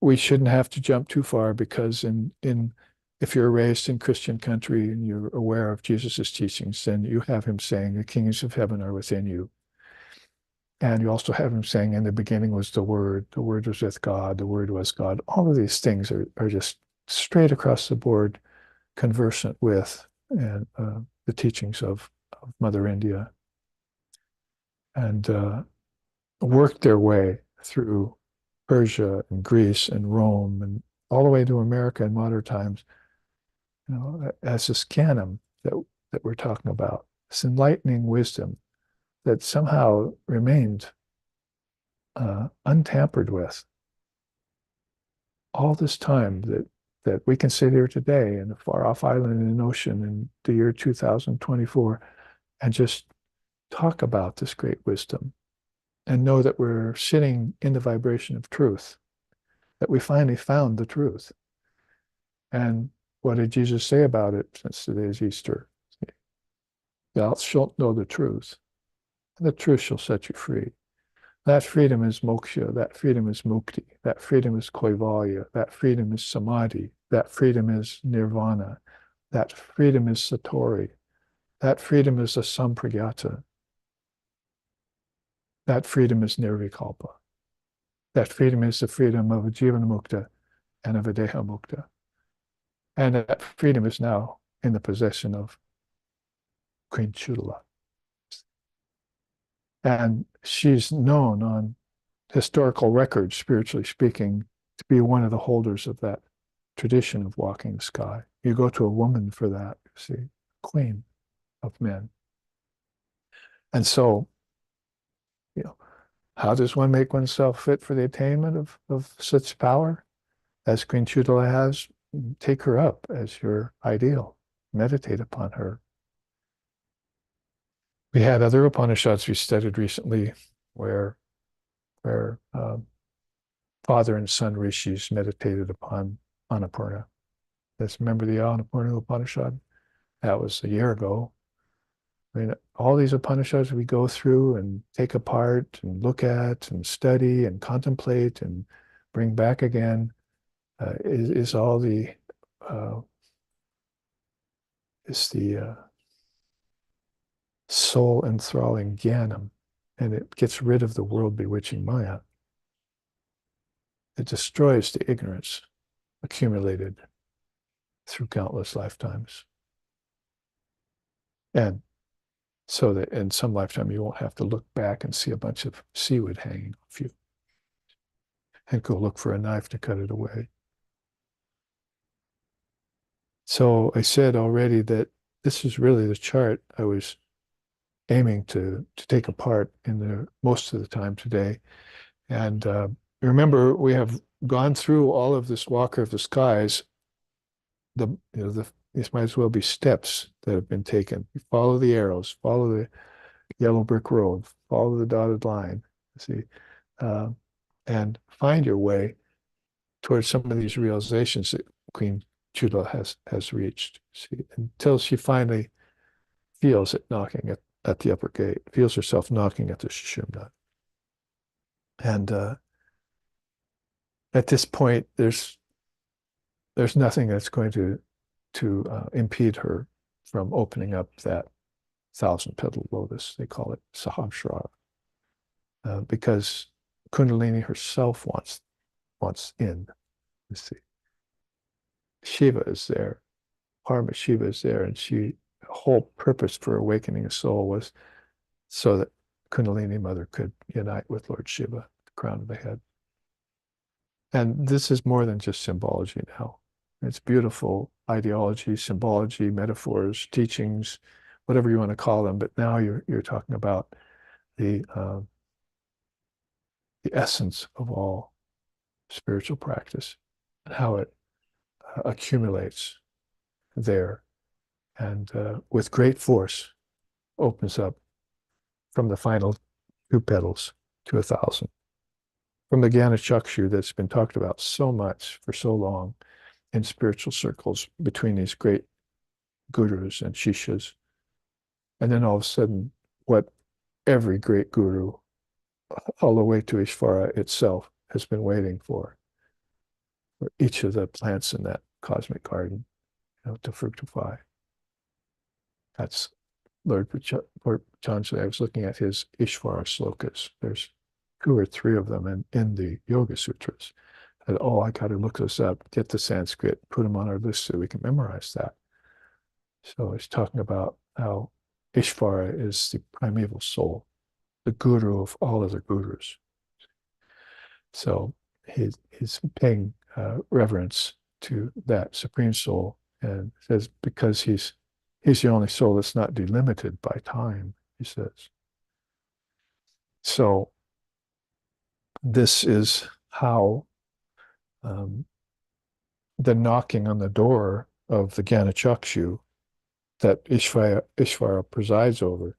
we shouldn't have to jump too far because if you're raised in Christian country and you're aware of Jesus's teachings, then you have him saying, the kingdoms of heaven are within you. And you also have him saying, in the beginning was the Word was with God, the Word was God. All of these things are just straight across the board conversant with and the teachings of Mother India, and worked their way through Persia and Greece and Rome and all the way to America in modern times, as this canon that we're talking about, this enlightening wisdom that somehow remained untampered with all this time, that we can sit here today in a far off island in an ocean in the year 2024 and just talk about this great wisdom and know that we're sitting in the vibration of truth, that we finally found the truth. And what did Jesus say about it since today is Easter? Thou shalt know the truth, and the truth shall set you free. That freedom is moksha, that freedom is mukti, that freedom is kaivalya, that freedom is samadhi, that freedom is nirvana, that freedom is satori, that freedom is a sampragyata, that freedom is nirvikalpa, that freedom is the freedom of a jivana mukta and of a deha mukta. And that freedom is now in the possession of Queen Chudala. And she's known on historical records, spiritually speaking, to be one of the holders of that tradition of walking the sky. You go to a woman for that, you see, queen of men. And so, how does one make oneself fit for the attainment of such power as Queen Chudala has? Take her up as your ideal. Meditate upon her. We had other Upanishads we studied recently where father and son rishis meditated upon Annapurna. Let's remember the Annapurna Upanishad. That was a year ago. I mean, all these Upanishads we go through and take apart and look at and study and contemplate and bring back again. is all the is the soul enthralling jnanam, and it gets rid of the world bewitching maya. It destroys the ignorance accumulated through countless lifetimes. And so that in some lifetime you won't have to look back and see a bunch of seaweed hanging off you and go look for a knife to cut it away. So I said already that this is really the chart I was aiming to take apart in the most of the time today. And remember, we have gone through all of this Walker of the Skies. These might as well be steps that have been taken. You follow the arrows, follow the yellow brick road, follow the dotted line, see, uh, and find your way towards some of these realizations that Queen Chula has reached. See, until she finally feels it knocking at the upper gate, feels herself knocking at the Sushumna. And at this point, there's nothing that's going to impede her from opening up that thousand-petaled lotus. They call it Sahasrara, because Kundalini herself wants in. You see, Shiva is there, Parma Shiva is there, and the whole purpose for awakening a soul was so that Kundalini Mother could unite with Lord Shiva, the crown of the head. And this is more than just symbology now. It's beautiful ideology, symbology, metaphors, teachings, whatever you want to call them. But now you're talking about the essence of all spiritual practice and how it accumulates there, and with great force opens up from the final two petals to 1,000. From the Jnana Chakshu that's been talked about so much for so long in spiritual circles between these great gurus and shishas. And then all of a sudden, what every great guru, all the way to Ishvara itself, has been waiting for each of the plants in that cosmic garden, to fructify. That's Lord Patanjali. I was looking at his Ishvara slokas. There's 2 or 3 of them in the Yoga Sutras. And, I got to look this up, get the Sanskrit, put them on our list so we can memorize that. So he's talking about how Ishvara is the primeval soul, the guru of all other gurus. So he's paying reverence to that supreme soul, and says because he's the only soul that's not delimited by time, he says. So this is how the knocking on the door of the Jnana-Chakshu that Ishvara presides over,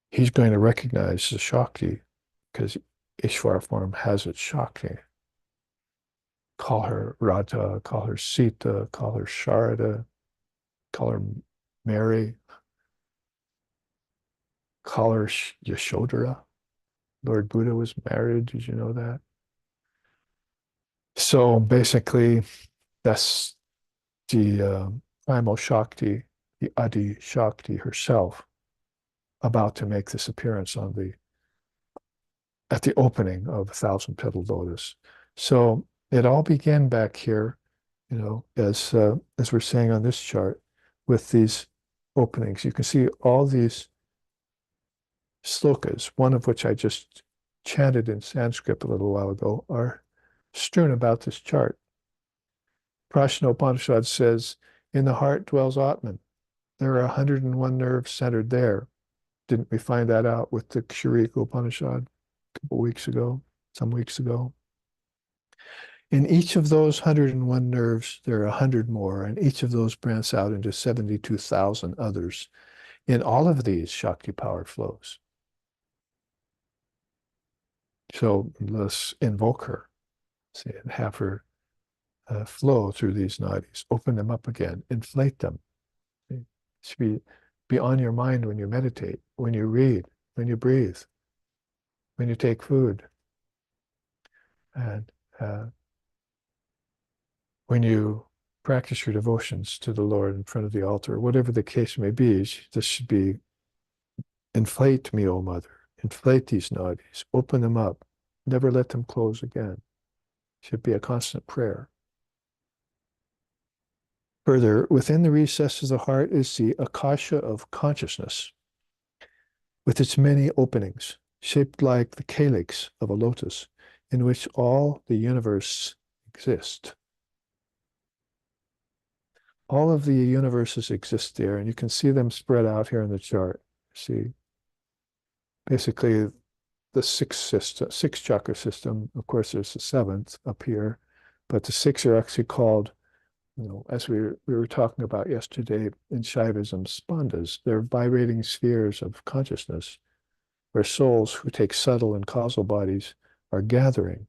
he's going to recognize the Shakti, because Ishvara form has its Shakti. Call her Radha, call her Sita, call her Sharada, call her Mary, call her Yashodhara. Lord Buddha was married. Did you know that? So basically, that's the primal Shakti, the Adi Shakti herself, about to make this appearance at the opening of 1,000-petaled lotus. So it all began back here, as we're saying on this chart, with these openings. You can see all these slokas, one of which I just chanted in Sanskrit a little while ago, are strewn about this chart. Prajna Upanishad says, in the heart dwells Atman. There are 101 nerves centered there. Didn't we find that out with the Ksharika Upanishad some weeks ago? In each of those 101 nerves, there are 100 more, and each of those branch out into 72,000 others. In all of these, Shakti power flows. So let's invoke her, and have her flow through these nadis, open them up again, inflate them. It should be on your mind when you meditate, when you read, when you breathe, when you take food. And when you practice your devotions to the Lord in front of the altar, whatever the case may be, this should be, inflate me, O Mother, inflate these nadis, open them up, never let them close again. Should be a constant prayer. Further, within the recesses of the heart is the akasha of consciousness, with its many openings, shaped like the calyx of a lotus, in which all the universe exists. All of the universes exist there, and you can see them spread out here in the chart. See, basically the six chakra system. Of course, there's the seventh up here, but the six are actually called, as we were talking about yesterday in Shaivism, spandhas. They're vibrating spheres of consciousness where souls who take subtle and causal bodies are gathering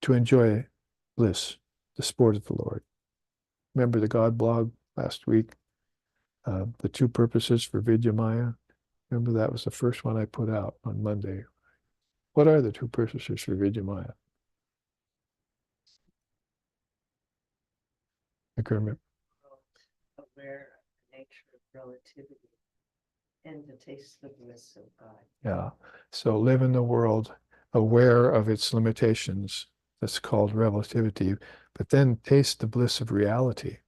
to enjoy bliss, the sport of the Lord. Remember the God blog last week, the two purposes for Vidyamaya? Remember that was the first one I put out on Monday. What are the two purposes for Vidyamaya? I can remember. Aware of the nature of relativity and to taste the bliss of God. Yeah. So live in the world aware of its limitations. That's called relativity. But then taste the bliss of reality.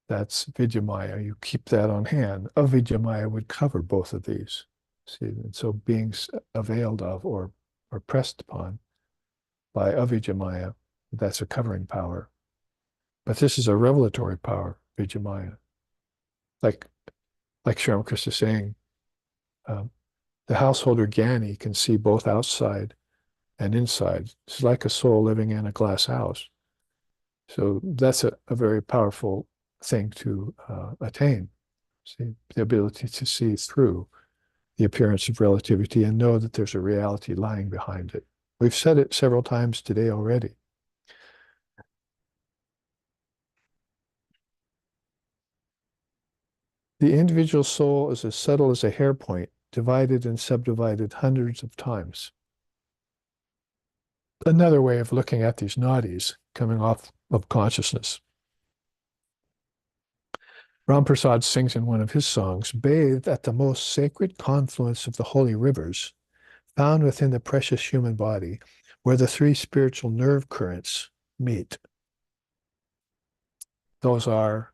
That's Vidyamaya. You keep that on hand. Avidyamaya would cover both of these. See, and so being availed of or pressed upon by avidyamaya, that's a covering power. But this is a revelatory power, Vidyamaya. Like Sri Ramakrishna is saying, the householder Gyani can see both outside and inside. It's like a soul living in a glass house. So that's a very powerful thing to attain. See, the ability to see through the appearance of relativity and know that there's a reality lying behind it. We've said it several times today already. The individual soul is as subtle as a hairpoint, divided and subdivided hundreds of times. Another way of looking at these nadis coming off of consciousness. Ram Prasad sings in one of his songs, bathed at the most sacred confluence of the holy rivers, found within the precious human body, where the three spiritual nerve currents meet. Those are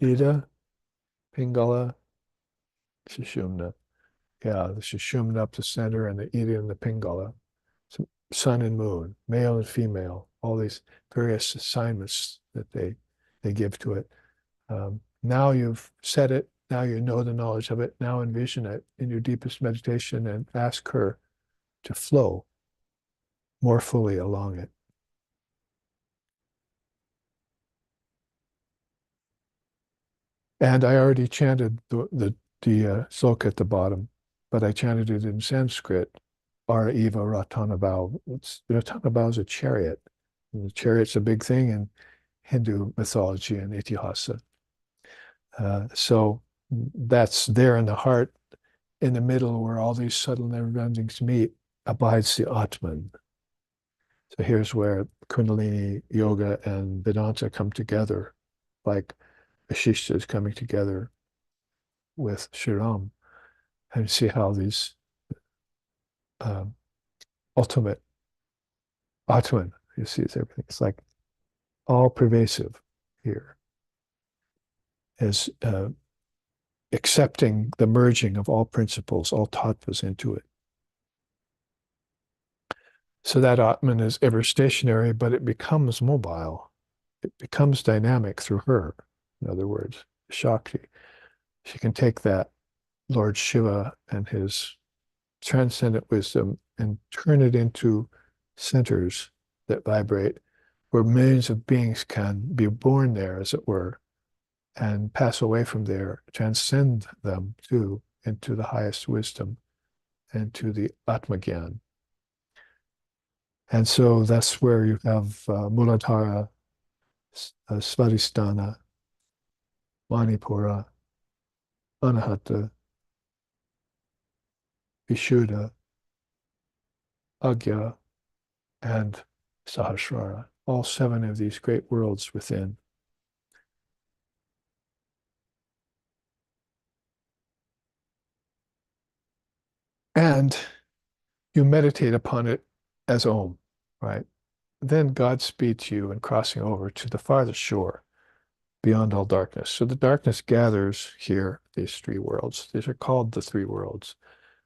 Ida, Pingala, Sushumna. Yeah, the Sushumna up the center and the Ida and the Pingala. So sun and moon, male and female, all these various assignments that they give to it. Now you've said it, now you know the knowledge of it, now envision it in your deepest meditation and ask her to flow more fully along it. And I already chanted the sloka at the bottom, but I chanted it in Sanskrit. Ara Eva Ratanabhau. Ratanabhau is a chariot. And the chariot's a big thing in Hindu mythology and itihasa. So that's there in the heart, in the middle where all these subtle nerve endings meet, abides the Atman. So here's where Kundalini yoga and Vedanta come together, like Vasishtha is coming together with Shiram, and see how these ultimate Atman, you see, it's everything. It's like all pervasive here, is accepting the merging of all principles, all tattvas into it. So that Atman is ever stationary, but it becomes mobile. It becomes dynamic through her. In other words, Shakti. She can take that Lord Shiva and his transcendent wisdom and turn it into centers that vibrate, where millions of beings can be born there, as it were, and pass away from there, transcend them too into the highest wisdom and to the Atmagyan. And so that's where you have Muladhara, Svadhisthana, Manipura, Anahata, Vishuddha, Agya, and Sahasrara, all 7 of these great worlds within. And you meditate upon it as Om, right? Then Godspeed to you in crossing over to the farthest shore beyond all darkness. So the darkness gathers here, these 3 worlds. These are called the 3 worlds.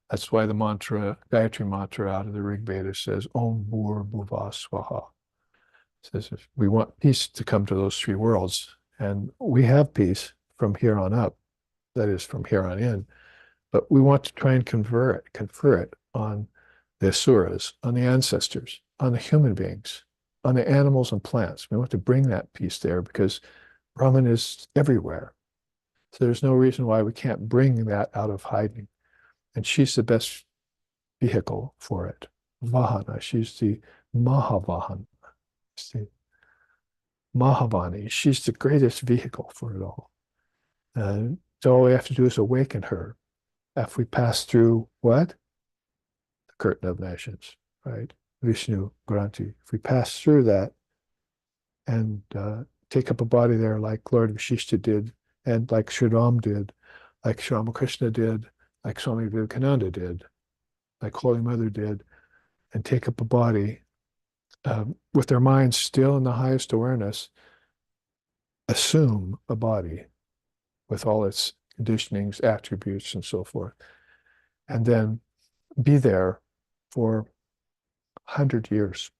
That's why the mantra, Gayatri mantra out of the Rig Veda says Om Bhur Bhuva Swaha. It says if we want peace to come to those 3 worlds, and we have peace from here on up, that is from here on in, but we want to try and confer it on the asuras, on the ancestors, on the human beings, on the animals and plants. We want to bring that peace there because Brahman is everywhere. So there's no reason why we can't bring that out of hiding. And she's the best vehicle for it. Vahana, she's the Mahavahan, the Mahavani. She's the greatest vehicle for it all. And so all we have to do is awaken her. If we pass through what? The curtain of nations, right? Vishnu Granti. If we pass through that and take up a body there like Lord Vasishtha did, and like Sri Ram did, like Sri Ramakrishna did, like Swami Vivekananda did, like Holy Mother did, and take up a body with their minds still in the highest awareness, assume a body with all its conditionings, attributes, and so forth, and then be there for 100 years.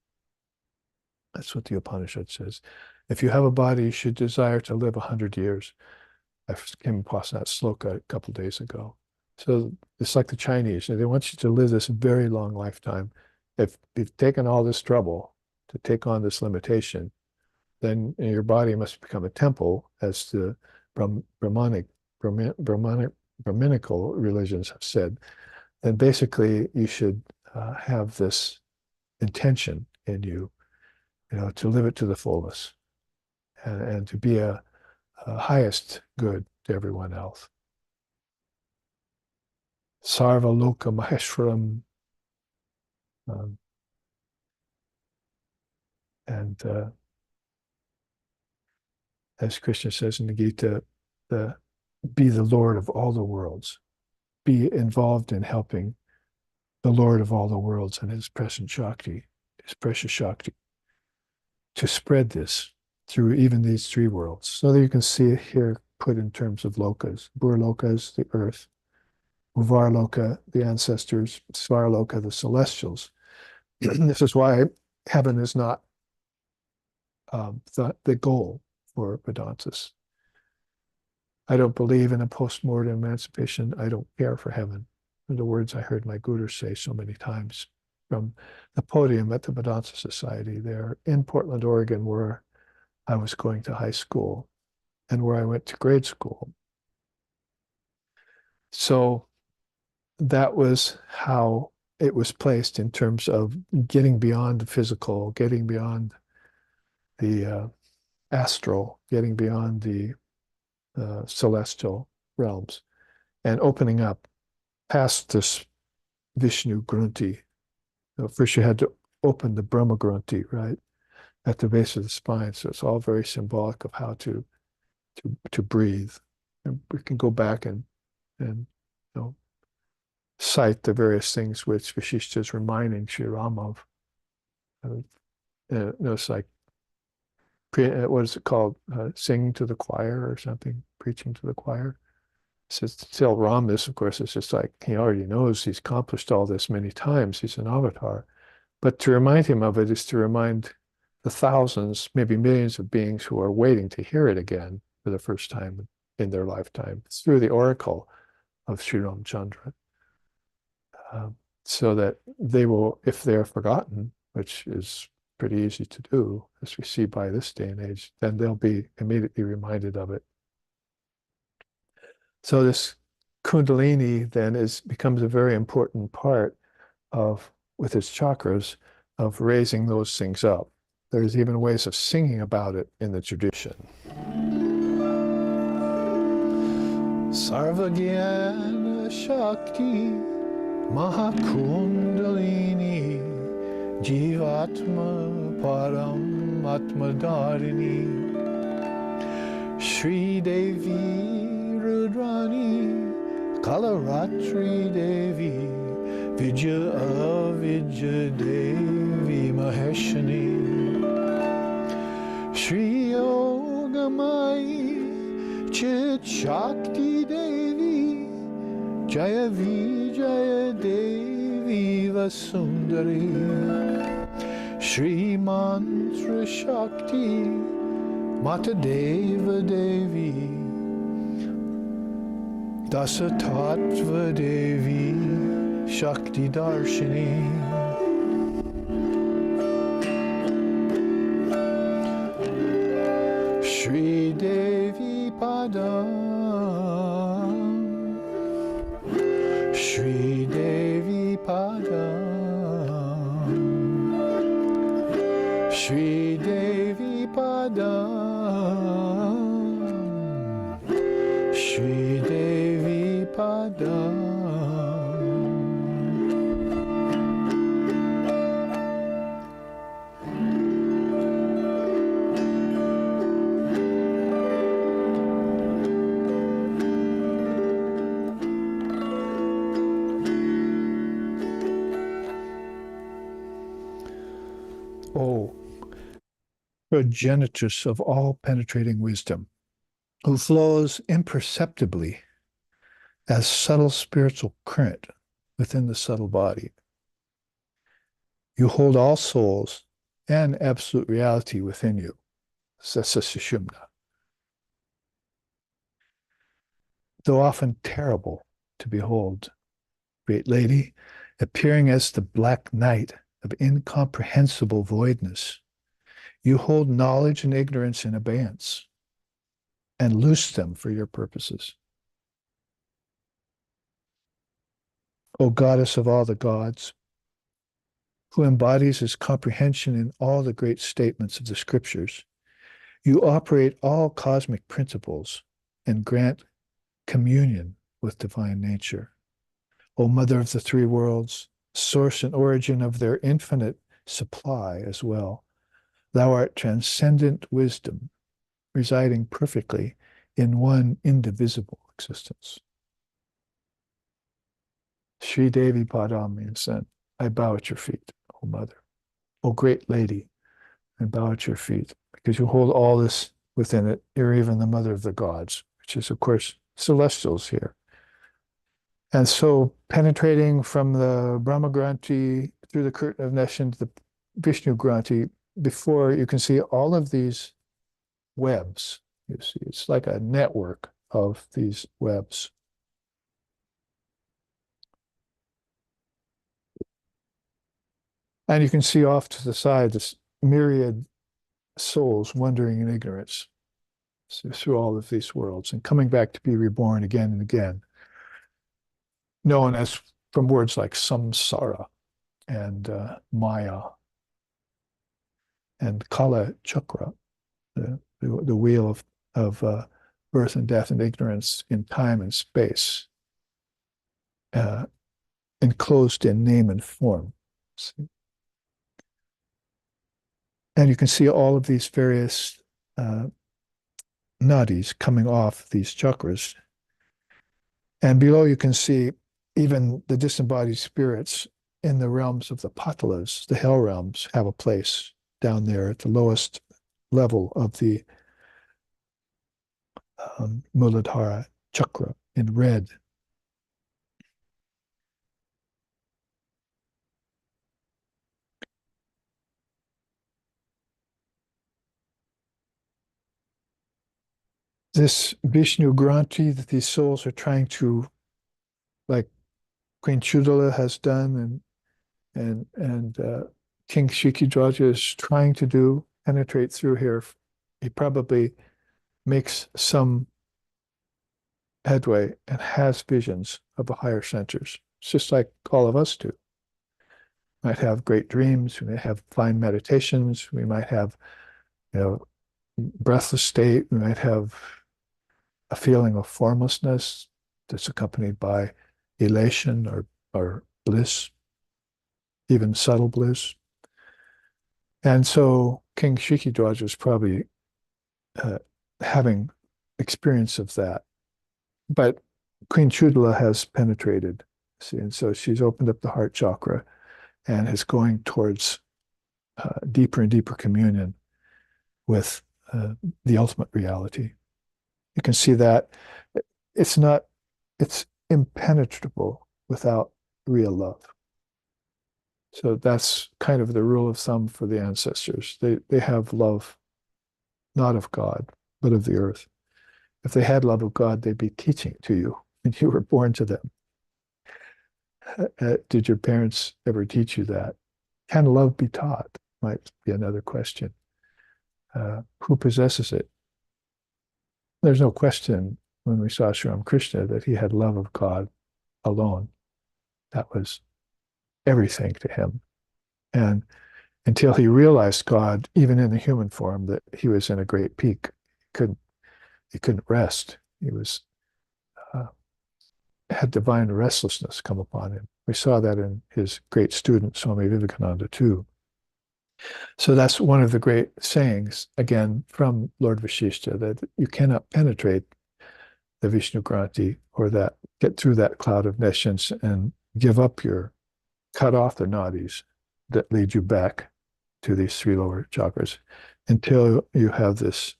That's what the Upanishad says. If you have a body, you should desire to live 100 years. I came across that sloka a couple of days ago. So it's like the Chinese. They want you to live this very long lifetime. If you've taken all this trouble to take on this limitation, then your body must become a temple, as the Brahminical religions have said. Then basically you should have this intention in you, to live it to the fullest and to be a highest good to everyone else. Sarva Loka Maheshwaram. And as Krishna says in the Gita, be the Lord of all the worlds. Be involved in helping the Lord of all the worlds and his present Shakti, his precious Shakti, to spread this through even these 3 worlds. So that you can see it here put in terms of lokas. Burlokas, the earth. Uvarloka, the ancestors. Svarloka, the celestials. This is why heaven is not the goal for Vedantas. I don't believe in a post-mortem emancipation. I don't care for heaven. The words I heard my guru say so many times from the podium at the Vedanta Society there in Portland, Oregon, where I was going to high school and where I went to grade school. So that was how it was placed in terms of getting beyond the physical, getting beyond the astral, getting beyond the celestial realms, and opening up past this Vishnu Grunti. First you had to open the Brahma Grunti, right, at the base of the spine. So it's all very symbolic of how to breathe. And we can go back and cite the various things which Vasishtha is reminding Sri Ram of. It's like, what is it called? Singing to the choir or something, preaching to the choir. Says to tell Ram this, of course, it's just like he already knows he's accomplished all this many times. He's an avatar. But to remind him of it is to remind the thousands, maybe millions of beings who are waiting to hear it again for the first time in their lifetime through the oracle of Sri Ramchandra. So that they will, if they're forgotten, which is pretty easy to do, as we see by this day and age, then they'll be immediately reminded of it. So this Kundalini then becomes a very important part of, with its chakras, of raising those things up. There's even ways of singing about it in the tradition. Sarvagyana Shakti Mahakundalini Jivatma Param Atmadarini Shri Devi Rudrani Kalaratri Devi Vijaya Avijaya Devi Maheshani Shri Yogamai Chit Shakti Devi Jaya Vijaya Devi Vasundari Shri Mantra Shakti Mata Deva Devi Dasa Tattva Devi Shakti Darshini Shri Devi Padam Shri Devi Padam Shri Devi Padam Shri Devi Padam. Oh, progenitress of all penetrating wisdom, who flows imperceptibly as subtle spiritual current within the subtle body. You hold all souls and absolute reality within you, Sesasushumna. Though often terrible to behold, great lady, appearing as the black night of incomprehensible voidness, you hold knowledge and ignorance in abeyance and loose them for your purposes. O goddess of all the gods, who embodies his comprehension in all the great statements of the scriptures, you operate all cosmic principles and grant communion with divine nature. O Mother of the three worlds, source and origin of their infinite supply as well, thou art transcendent wisdom, residing perfectly in one indivisible existence. Shri Devi Padam sent, I bow at your feet, O Mother. O great lady, I bow at your feet, because you hold all this within it. You're even the mother of the gods, which is, of course, celestials here. And so penetrating from the Brahma Granthi through the curtain of Neshin to the Vishnu Granthi, before you can see all of these webs. You see, it's like a network of these webs. And you can see off to the side this myriad souls wandering in ignorance through all of these worlds and coming back to be reborn again and again, known as from words like samsara and maya and kala chakra, the wheel of birth and death and ignorance in time and space, enclosed in name and form. See? And you can see all of these various nadis coming off these chakras. And below you can see even the disembodied spirits in the realms of the patalas, the hell realms, have a place down there at the lowest level of the Muladhara chakra in red. This Vishnu Granthi that these souls are trying to, like Queen Chudala has done, and King Shikidraja is trying to do, penetrate through here. He probably makes some headway and has visions of the higher centers. It's just like all of us do. We might have great dreams, we may have fine meditations, we might have, breathless state, we might have a feeling of formlessness that's accompanied by elation or bliss, even subtle bliss. And so King Shikidwaja is probably uh, having experience of that. But Queen Chudala has penetrated, see, and so she's opened up the heart chakra and is going towards deeper and deeper communion with the ultimate reality. You can see that it's not, it's impenetrable without real love. So that's kind of the rule of thumb for the ancestors. They have love, not of God, but of the earth. If they had love of God, they'd be teaching it to you, and you were born to them. Did your parents ever teach you that? Can love be taught? Might be another question. Who possesses it? There's no question when we saw Sri Ramakrishna that he had love of God alone. That was everything to him. And until he realized God, even in the human form, that he was in a great peak, he couldn't rest. He was uh, had divine restlessness come upon him. We saw that in his great student, Swami Vivekananda, too. So that's one of the great sayings, again, from Lord Vasishtha, that you cannot penetrate the Vishnu Granti or that, get through that cloud of nescience and give up your, cut off the nadis that lead you back to these three lower chakras until you have this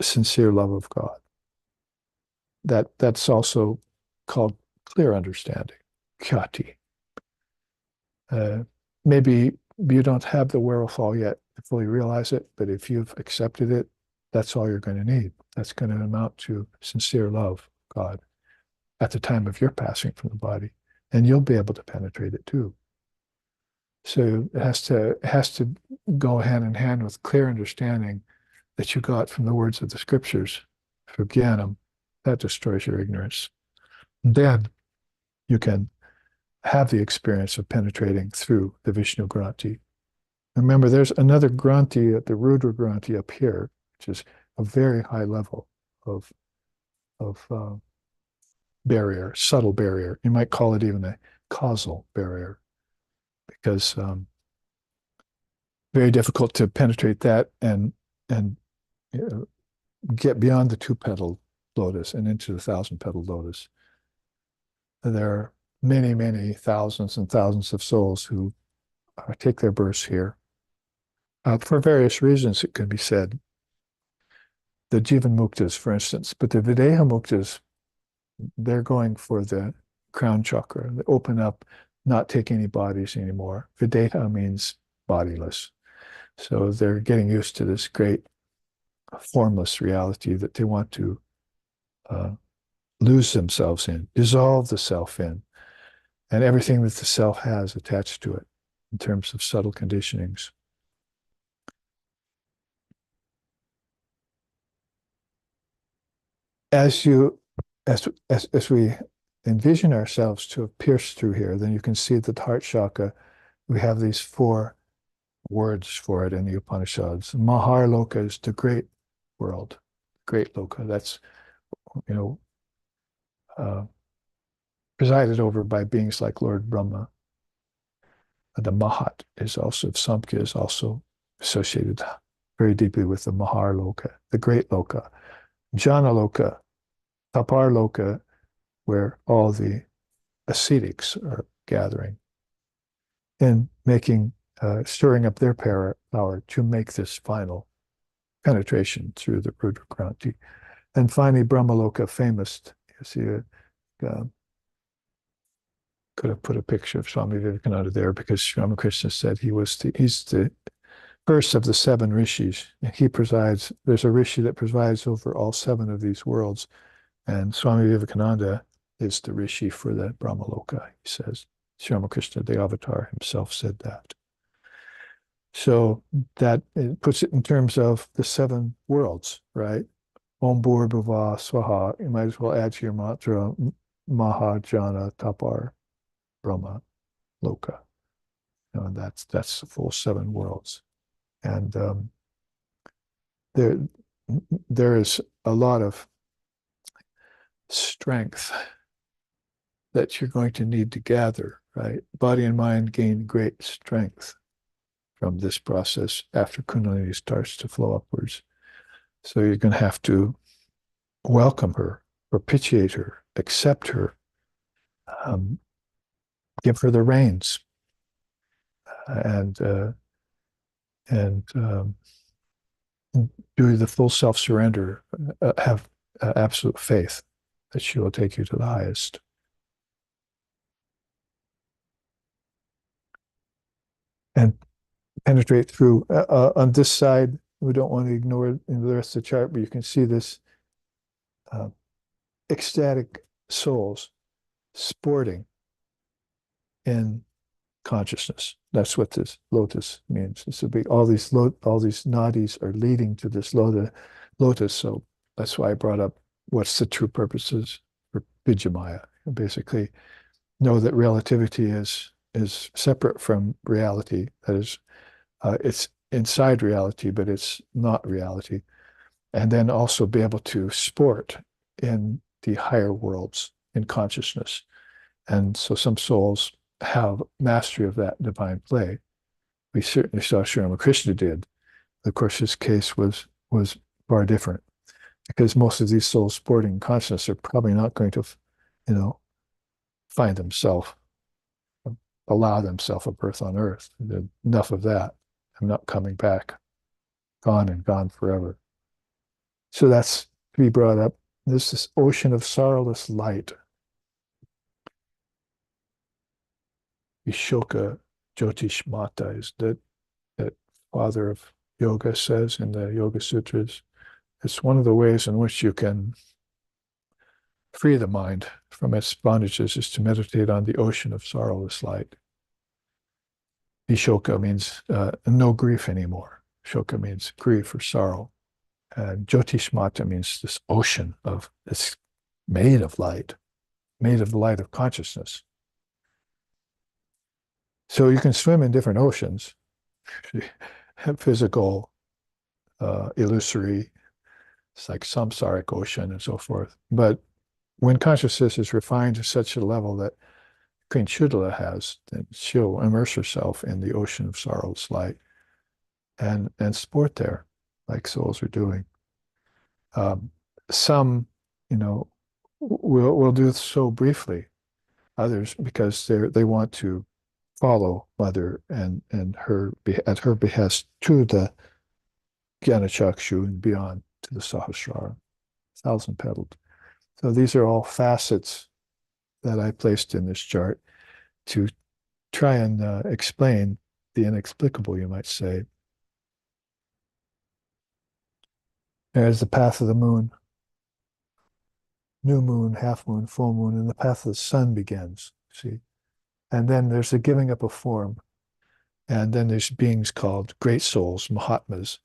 sincere love of God. That's also called clear understanding, khyati. Maybe you don't have the wherewithal yet to fully realize it, but if you've accepted it, that's all you're going to need. That's going to amount to sincere love of God at the time of your passing from the body, and you'll be able to penetrate it too. So it has to go hand in hand with clear understanding that you got from the words of the scriptures, for jnanam, that destroys your ignorance. Then you can have the experience of penetrating through the Vishnu Granti. Remember, there's another Granti, the Rudra Granti up here, which is a very high level of barrier, subtle barrier. You might call it even a causal barrier, because very difficult to penetrate that and you know, get beyond the two-petaled lotus and into the thousand-petaled lotus. There are many, many thousands and thousands of souls who take their births here. For various reasons, it could be said. The Jivan Muktas, for instance, but the Videha Muktas, they're going for the crown chakra. They open up, not take any bodies anymore. Videha means bodiless. So they're getting used to this great formless reality that they want to uh, lose themselves in, dissolve the self in, and everything that the self has attached to it in terms of subtle conditionings. As you as we envision ourselves to have pierced through here, then you can see that the heart chakra, we have these four words for it in the Upanishads. Mahar Loka is the great world, great Loka. That's, you know, uh, presided over by beings like Lord Brahma. The Mahat is also, Samkhya is also associated very deeply with the Mahar Loka, the great Loka. Jana Loka, Tapar Loka, where all the ascetics are gathering and making, stirring up their power to make this final penetration through the Rudra Granti. And finally, Brahmaloka, famous. You see, could have put a picture of Swami Vivekananda there because Ramakrishna said he's the first of the seven rishis. He presides, there's a rishi that presides over all seven of these worlds. And Swami Vivekananda is the rishi for the Brahmaloka, he says. Sri Ramakrishna, the avatar himself, said that. So that it puts it in terms of the seven worlds, right? Om Bhur Bhuva Swaha. You might as well add to your mantra Mahajana Tapar Brahma Loka. You know, and that's the full seven worlds. And there there is a lot of strength that you're going to need to gather, right? Body and mind gain great strength from this process after Kundalini starts to flow upwards. So you're going to have to welcome her, propitiate her, accept her, um, give her the reins, and do the full self-surrender, have absolute faith that she will take you to the highest. And penetrate through. On this side, we don't want to ignore the rest of the chart, but you can see this uh, ecstatic souls sporting in consciousness. That's what this lotus means. This would be all these nadis are leading to this lotus. So that's why I brought up what's the true purposes for Vijamaya. Basically, know that relativity is separate from reality. That is, it's inside reality, but it's not reality. And then also be able to sport in the higher worlds in consciousness. And so some souls have mastery of that divine play. We certainly saw Sri Ramakrishna did. Of course, his case was far different, because most of these souls sporting in consciousness are probably not going to, find themselves, allow themselves a birth on earth. Enough of that. I'm not coming back. Gone and gone forever. So that's to be brought up. There's this ocean of sorrowless light. Vishoka Jyotishmata is that father of yoga says in the Yoga Sutras. It's one of the ways in which you can free the mind from its bondages is to meditate on the ocean of sorrowless light. Vishoka means no grief anymore. Shoka means grief or sorrow. Jyotishmata means this ocean of, it's made of light, made of the light of consciousness. So you can swim in different oceans, physical, illusory, it's like samsaric ocean and so forth. But when consciousness is refined to such a level that Queen Shudala has, then she'll immerse herself in the ocean of sorrowless light and sport there, like souls are doing. Some, will do it so briefly. Others, because they want to follow Mother and her at her behest to the Gyanachakshu and beyond to the Sahasrara, thousand petaled. So these are all facets that I placed in this chart to try and explain the inexplicable, you might say. There's the path of the moon, new moon, half moon, full moon, and the path of the sun begins, see? And then there's the giving up of form. And then there's beings called great souls, Mahatmas,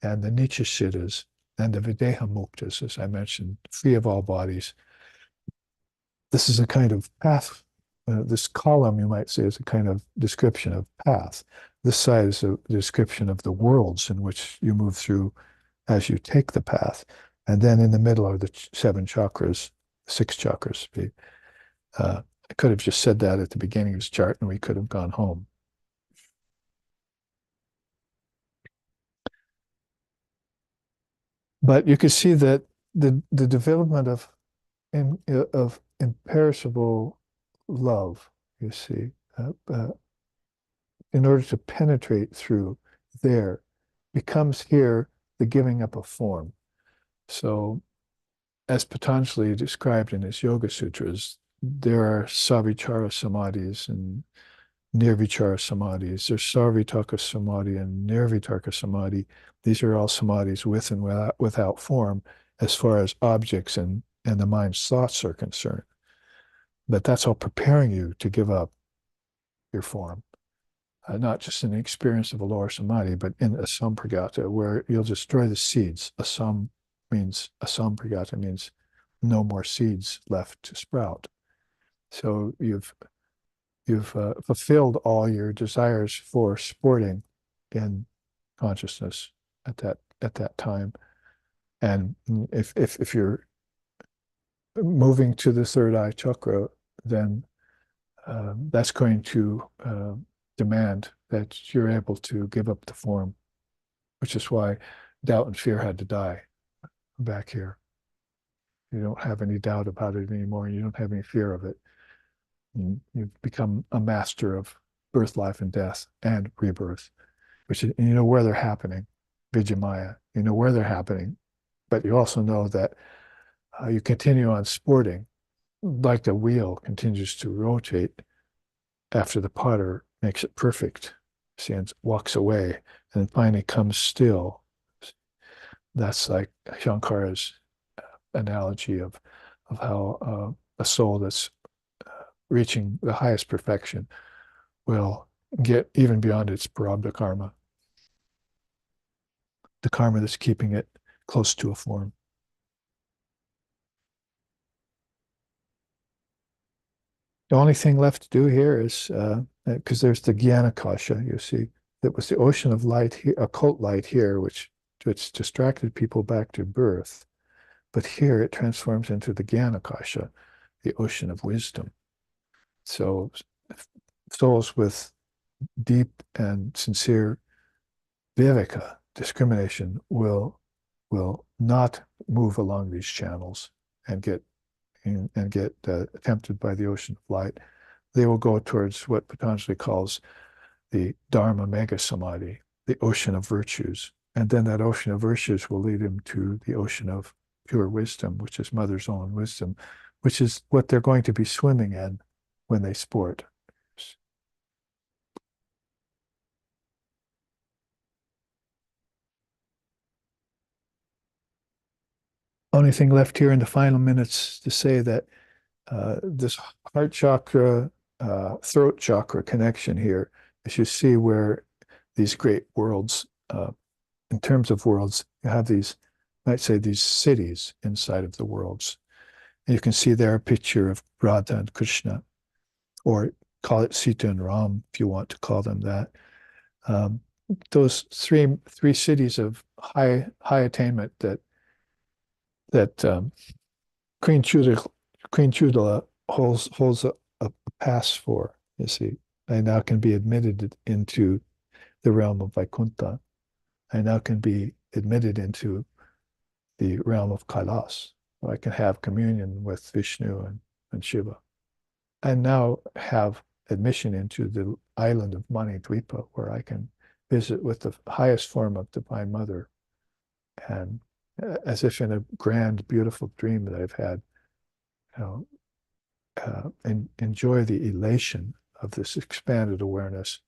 and the Nityasiddhas, and the Videha Muktas, as I mentioned, free of all bodies. This is a kind of path. This column, you might say, is a kind of description of path. This side is a description of the worlds in which you move through as you take the path. And then in the middle are the seven chakras, six chakras. I could have just said that at the beginning of this chart and we could have gone home. But you can see that the development of imperishable love, you see, in order to penetrate through there, becomes here the giving up of form. So, as Patanjali described in his Yoga Sutras, there are savichara samadhis and nirvichara samadhis. There's sarvitaka samadhi and nirvitarka samadhi. These are all samadhis with and without form as far as objects and the mind's thoughts are concerned. But that's all preparing you to give up your form. Not just in the experience of a lower samadhi, but in asampragata, where you'll destroy the seeds. Asampragata means no more seeds left to sprout. So you've fulfilled all your desires for sporting in consciousness at that time. And if you're moving to the third eye chakra, then that's going to demand that you're able to give up the form, which is why doubt and fear had to die back here. You don't have any doubt about it anymore. You don't have any fear of it. You've become a master of birth, life, and death, and rebirth, which is, and you know where they're happening, Vijamaya. You know where they're happening, but you also know that you continue on sporting, like the wheel continues to rotate after the potter makes it perfect. See, and walks away, and finally comes still. That's like Shankara's analogy of how a soul that's reaching the highest perfection will get even beyond its prarabdha karma, the karma that's keeping it close to a form. The only thing left to do here is, because there's the Jnanakasha, you see, that was the ocean of light, here, occult light here, which distracted people back to birth. But here it transforms into the Jnanakasha, the ocean of wisdom. So souls with deep and sincere viveka, discrimination, will not move along these channels and get tempted by the ocean of light. They will go towards what Patanjali calls the Dharma Mega Samadhi, the ocean of virtues. And then that ocean of virtues will lead him to the ocean of pure wisdom, which is mother's own wisdom, which is what they're going to be swimming in when they sport. Only thing left here in the final minutes to say that this heart chakra, throat chakra connection here, as you see where these great worlds, in terms of worlds, you have these, I might say, these cities inside of the worlds. And you can see there a picture of Radha and Krishna, or call it Sita and Ram, if you want to call them that. Those three cities of high attainment that Queen Chudala holds a pass for, you see. I now can be admitted into the realm of Vaikuntha. I now can be admitted into the realm of Kailas, where I can have communion with Vishnu and Shiva. I now have admission into the island of Manidvipa, where I can visit with the highest form of Divine Mother, and as if in a grand, beautiful dream that I've had, and enjoy the elation of this expanded awareness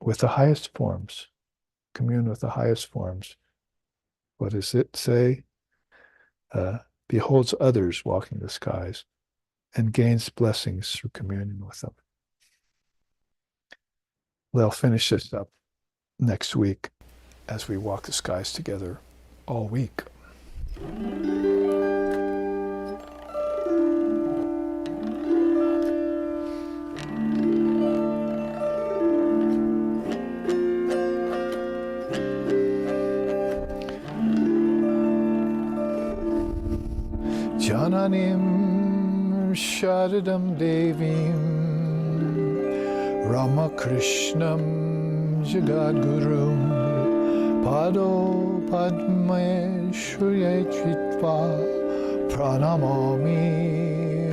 with the highest forms, commune with the highest forms. What does it say? Beholds others walking the skies and gains blessings through communion with them. They'll finish this up next week as we walk the skies together all week. Jananim Sharadam Devim Ramakrishnam Jagadgurum Pado Padme Shurye Chitva Pranamami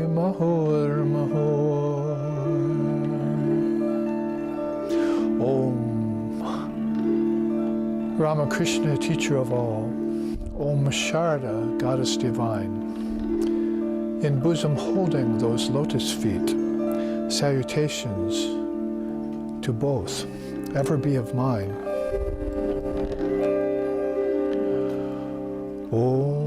Mahor Mahor. Om Ramakrishna, teacher of all. Om Sharda, goddess divine. In bosom holding those lotus feet, salutations to both, ever be of mine. Om